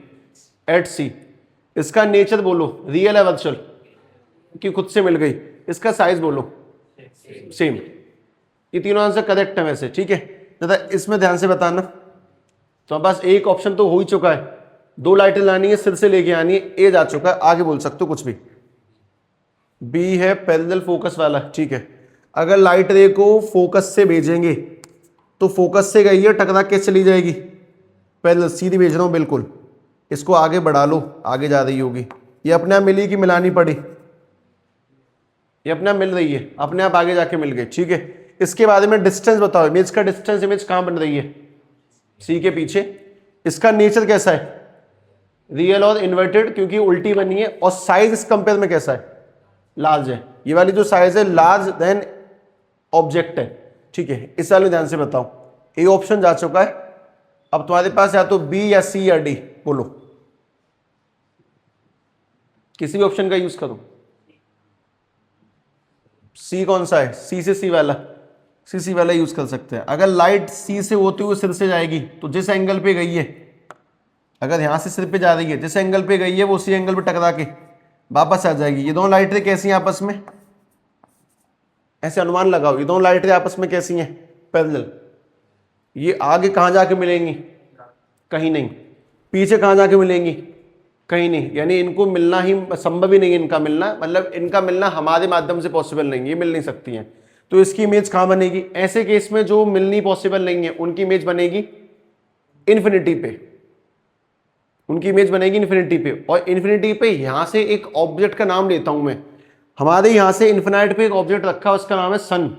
Speaker 1: एट सी, इसका नेचर बोलो रियल है वर्चुअल कि खुद से मिल गई, इसका साइज बोलो सेम। ये तीनों आंसर करेक्ट है वैसे, ठीक है। दादा इसमें ध्यान से बताना, तो हमारे पास एक ऑप्शन तो हो ही चुका है, 2 लाइटें लानी है, सिर से लेके आनी है, ए जा चुका है, आगे बोल सकते हो कुछ भी। बी है पैरेलल फोकस वाला, ठीक है। अगर लाइट रे को फोकस से भेजेंगे तो फोकस से गई है, टकरा के चली जाएगी, पैरेलल सीधी भेज रहा हूं बिल्कुल, इसको आगे बढ़ा लो, आगे जा रही होगी। ये अपने आप मिली कि मिलानी पड़ी? ये अपने आप मिल रही है, अपने आप आगे जाके मिल गई, ठीक है। इसके बारे में डिस्टेंस बताओ, इमेज का डिस्टेंस, इमेज कहां बन रही है सी के पीछे, इसका नेचर कैसा है रियल और इन्वर्टेड क्योंकि उल्टी बनी है, और साइज इस कंपेयर में कैसा है लार्ज है, ये वाली जो साइज है लार्ज देन ऑब्जेक्ट है, ठीक है। इस वाले ध्यान से बताओ, ए ऑप्शन जा चुका है, अब तुम्हारे पास या तो बी या सी या डी, बोलो किसी भी ऑप्शन का यूज करो। सी कौन सा है, सी से सी वाला, सी वाला यूज कर सकते हैं। अगर लाइट सी से होते हुए सिर से जाएगी तो जिस एंगल पे गई है, अगर यहां से सिर पे जा रही है, जिस एंगल पे गई है वो उसी एंगल पे टकरा के वापस आ जाएगी। ये दोनों लाइटें कैसी हैं आपस में, ऐसे अनुमान लगाओ, ये दोनों लाइटें आपस में कैसी हैं पैरेलल। ये आगे कहां जाके मिलेंगी, कहीं नहीं, पीछे कहां जाके मिलेंगी, कहीं नहीं, यानी इनको मिलना ही संभव ही नहीं है, इनका मिलना मतलब इनका मिलना हमारे माध्यम से पॉसिबल नहीं है, ये मिल नहीं सकती हैं। तो इसकी इमेज कहां बनेगी, ऐसे केस में जो मिलनी पॉसिबल नहीं है उनकी इमेज बनेगी इन्फिनिटी पे, उनकी इमेज बनेगी इन्फिनिटी पे। और इन्फिनिटी पे यहां से एक ऑब्जेक्ट का नाम लेता हूं मैं, हमारे यहां से इन्फिनाइट पे एक ऑब्जेक्ट रखा है, उसका नाम है सन।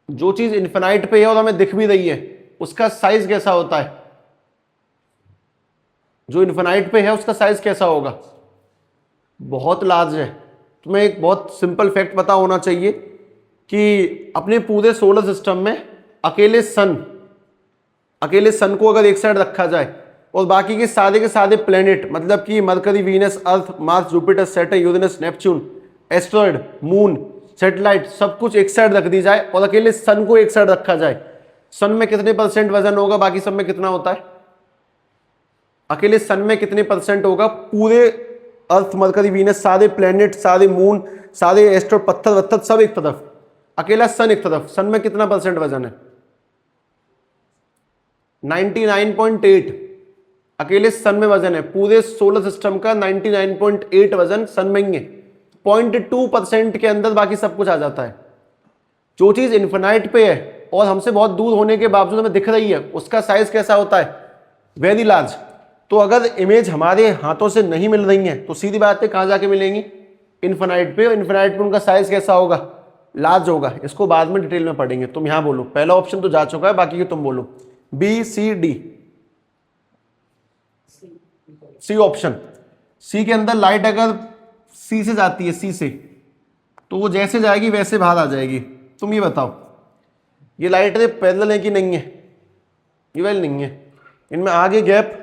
Speaker 1: जो चीज इन्फिनाइट पे है और हमें दिख भी रही है, उसका साइज कैसा होता है, जो इन्फिनाइट पे है उसका साइज कैसा होगा, बहुत लार्ज है। तुम्हें एक बहुत सिंपल फैक्ट पता होना चाहिए कि अपने पूरे सोलर सिस्टम में अकेले सन को अगर एक साइड रखा जाए और बाकी के सारे प्लेनेट, मतलब कि Mercury, Venus, Earth, Mars, Jupiter, Saturn, Uranus, Neptune, asteroid, moon, satellite, सब कुछ एक साइड रख दी जाए और अकेले सन को एक साइड रखा जाए, सन में कितने % वजन होगा, बाकी सब में कितना होता है, अकेले सन में कितने % होगा, पूरे अर्थ, मरकरी, वीनस, सारे प्लेनेट, सारे मून, सारे एस्ट्रॉयड, पत्थर वत्थर सब एक तरफ, अकेला सन एक तरफ, सन में कितना % वजन है 99.8, अकेले सन में वजन है, पूरे सोलर सिस्टम का 99.8 वजन सन में ही है, 0.2% के अंदर बाकी सब कुछ आ जाता है। जो चीज इन्फिनाइट पे है और हमसे बहुत दूर होने के बावजूद हमें दिख रही है, उसका साइज कैसा होता है, वेरी लार्ज। तो अगर इमेज हमारे हाथों से नहीं मिल रही है तो सीधी बात है कहां जाके मिलेंगी, इन्फिनाइट पे, और इन्फिनाइट पे उनका साइज कैसा होगा, लार्ज होगा। इसको बाद में डिटेल में पढ़ेंगे, तुम यहां बोलो, पहला ऑप्शन तो जा चुका है, बाकी की तुम बोलो, B C D. C option, C के अंदर लाइट अगर सी से जाती है, सी से, तो वो जैसे जाएगी वैसे बाहर आ जाएगी। तुम ये बताओ ये लाइट पैरेलल है कि नहीं है, ये वेल नहीं है, इनमें आगे गैप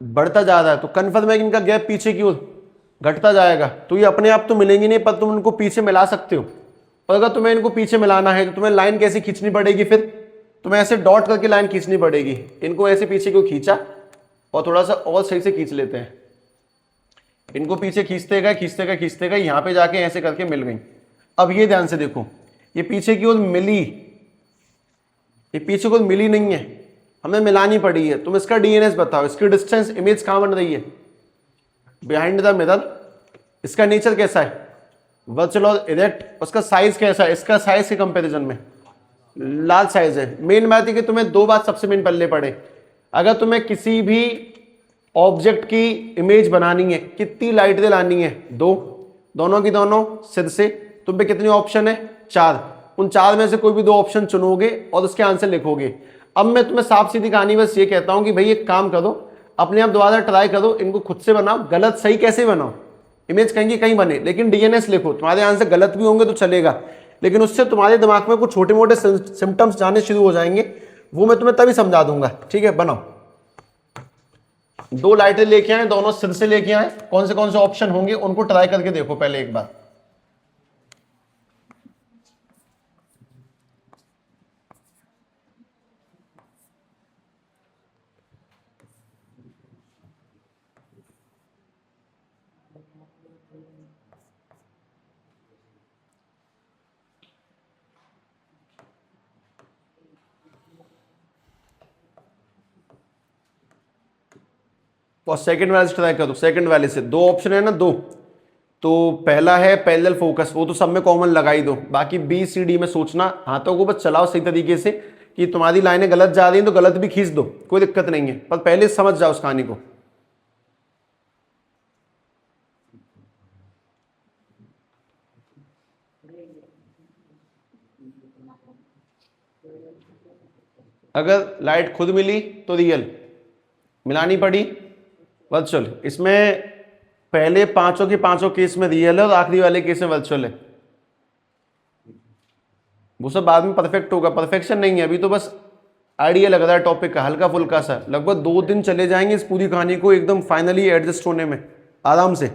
Speaker 1: बढ़ता जा रहा है, तो कन्फर्म है कि इनका गैप पीछे की ओर घटता जाएगा। तो ये अपने आप तो मिलेंगी नहीं, पर तुम इनको पीछे मिला सकते हो। और अगर तुम्हें इनको पीछे मिलाना है तो तुम्हें लाइन कैसी खींचनी पड़ेगी, फिर तुम्हें ऐसे डॉट करके लाइन खींचनी पड़ेगी। इनको ऐसे पीछे क्यों खींचा, और थोड़ा सा और सही से खींच लेते हैं, इनको पीछे खींचते गए यहां पे जाके ऐसे करके मिल गई। अब ये ध्यान से देखो, ये पीछे की ओर मिली, ये पीछे की ओर मिली नहीं है, हमें मिलानी पड़ी है। तुम इसका डीएनएस बताओ, इसकी डिस्टेंस, इमेज कहां बन रही है, बिहाइंड द मिरर। इसका नेचर कैसा है, वर्चुअल और इरेक्ट। उसका साइज कैसा है, इसका साइज के कंपैरिजन में लार्ज साइज है। मेन बात है कि तुम्हें दो बात सबसे मेन पल्ले पड़े, अगर तुम्हें किसी भी ऑब्जेक्ट की इमेज बनानी है, कितनी लाइटें लानी है, दोनों की दोनों सिर से, तुम पे कितने ऑप्शन है, 4। उन 4 में से कोई भी 2 ऑप्शन चुनोगे और उसके आंसर लिखोगे। अब मैं तुम्हें साफ सीधी कहानी बस ये कहता हूं कि भाई एक काम करो, अपने आप दोबारा ट्राई करो, इनको खुद से बनाओ, गलत सही कैसे बनाओ, इमेज कहीं की कहीं बने, लेकिन डीएनएस लिखो। तुम्हारे आंसर गलत भी होंगे तो चलेगा, लेकिन उससे तुम्हारे दिमाग में कुछ छोटे मोटे सिम्टम्स जाने शुरू हो जाएंगे, वो मैं तुम्हें तभी समझा दूंगा। ठीक है, बनाओ। 2 लाइटें लेके आए, दोनों सिर से लेके आए, कौन से ऑप्शन होंगे उनको ट्राई करके देखो पहले एक बार। और सेकंड वाले से ट्राई कर दो, सेकंड वाले से दो ऑप्शन है ना, दो, तो पहला है पैरेलल फोकस, वो तो सब में कॉमन लगा ही दो, बाकी बी सी डी में सोचना, हाथों को बस चलाओ सही तरीके से कि तुम्हारी लाइनें गलत जा रही हैं तो गलत भी खींच दो, कोई दिक्कत नहीं है, पर पहले समझ जाओ उस कहानी को। अगर लाइट खुद मिली तो रियल, मिलानी पड़ी वर्चुअल। इसमें पहले पांचों के पांचों केस में रियल है और आखिरी वाले केस में वर्चुअल है। वो सब बाद में परफेक्ट होगा, परफेक्शन नहीं है अभी, तो बस आइडिया लग रहा है टॉपिक का, हल्का फुल्का सा। लगभग 2 दिन चले जाएंगे इस पूरी कहानी को एकदम फाइनली एडजस्ट होने में आराम से।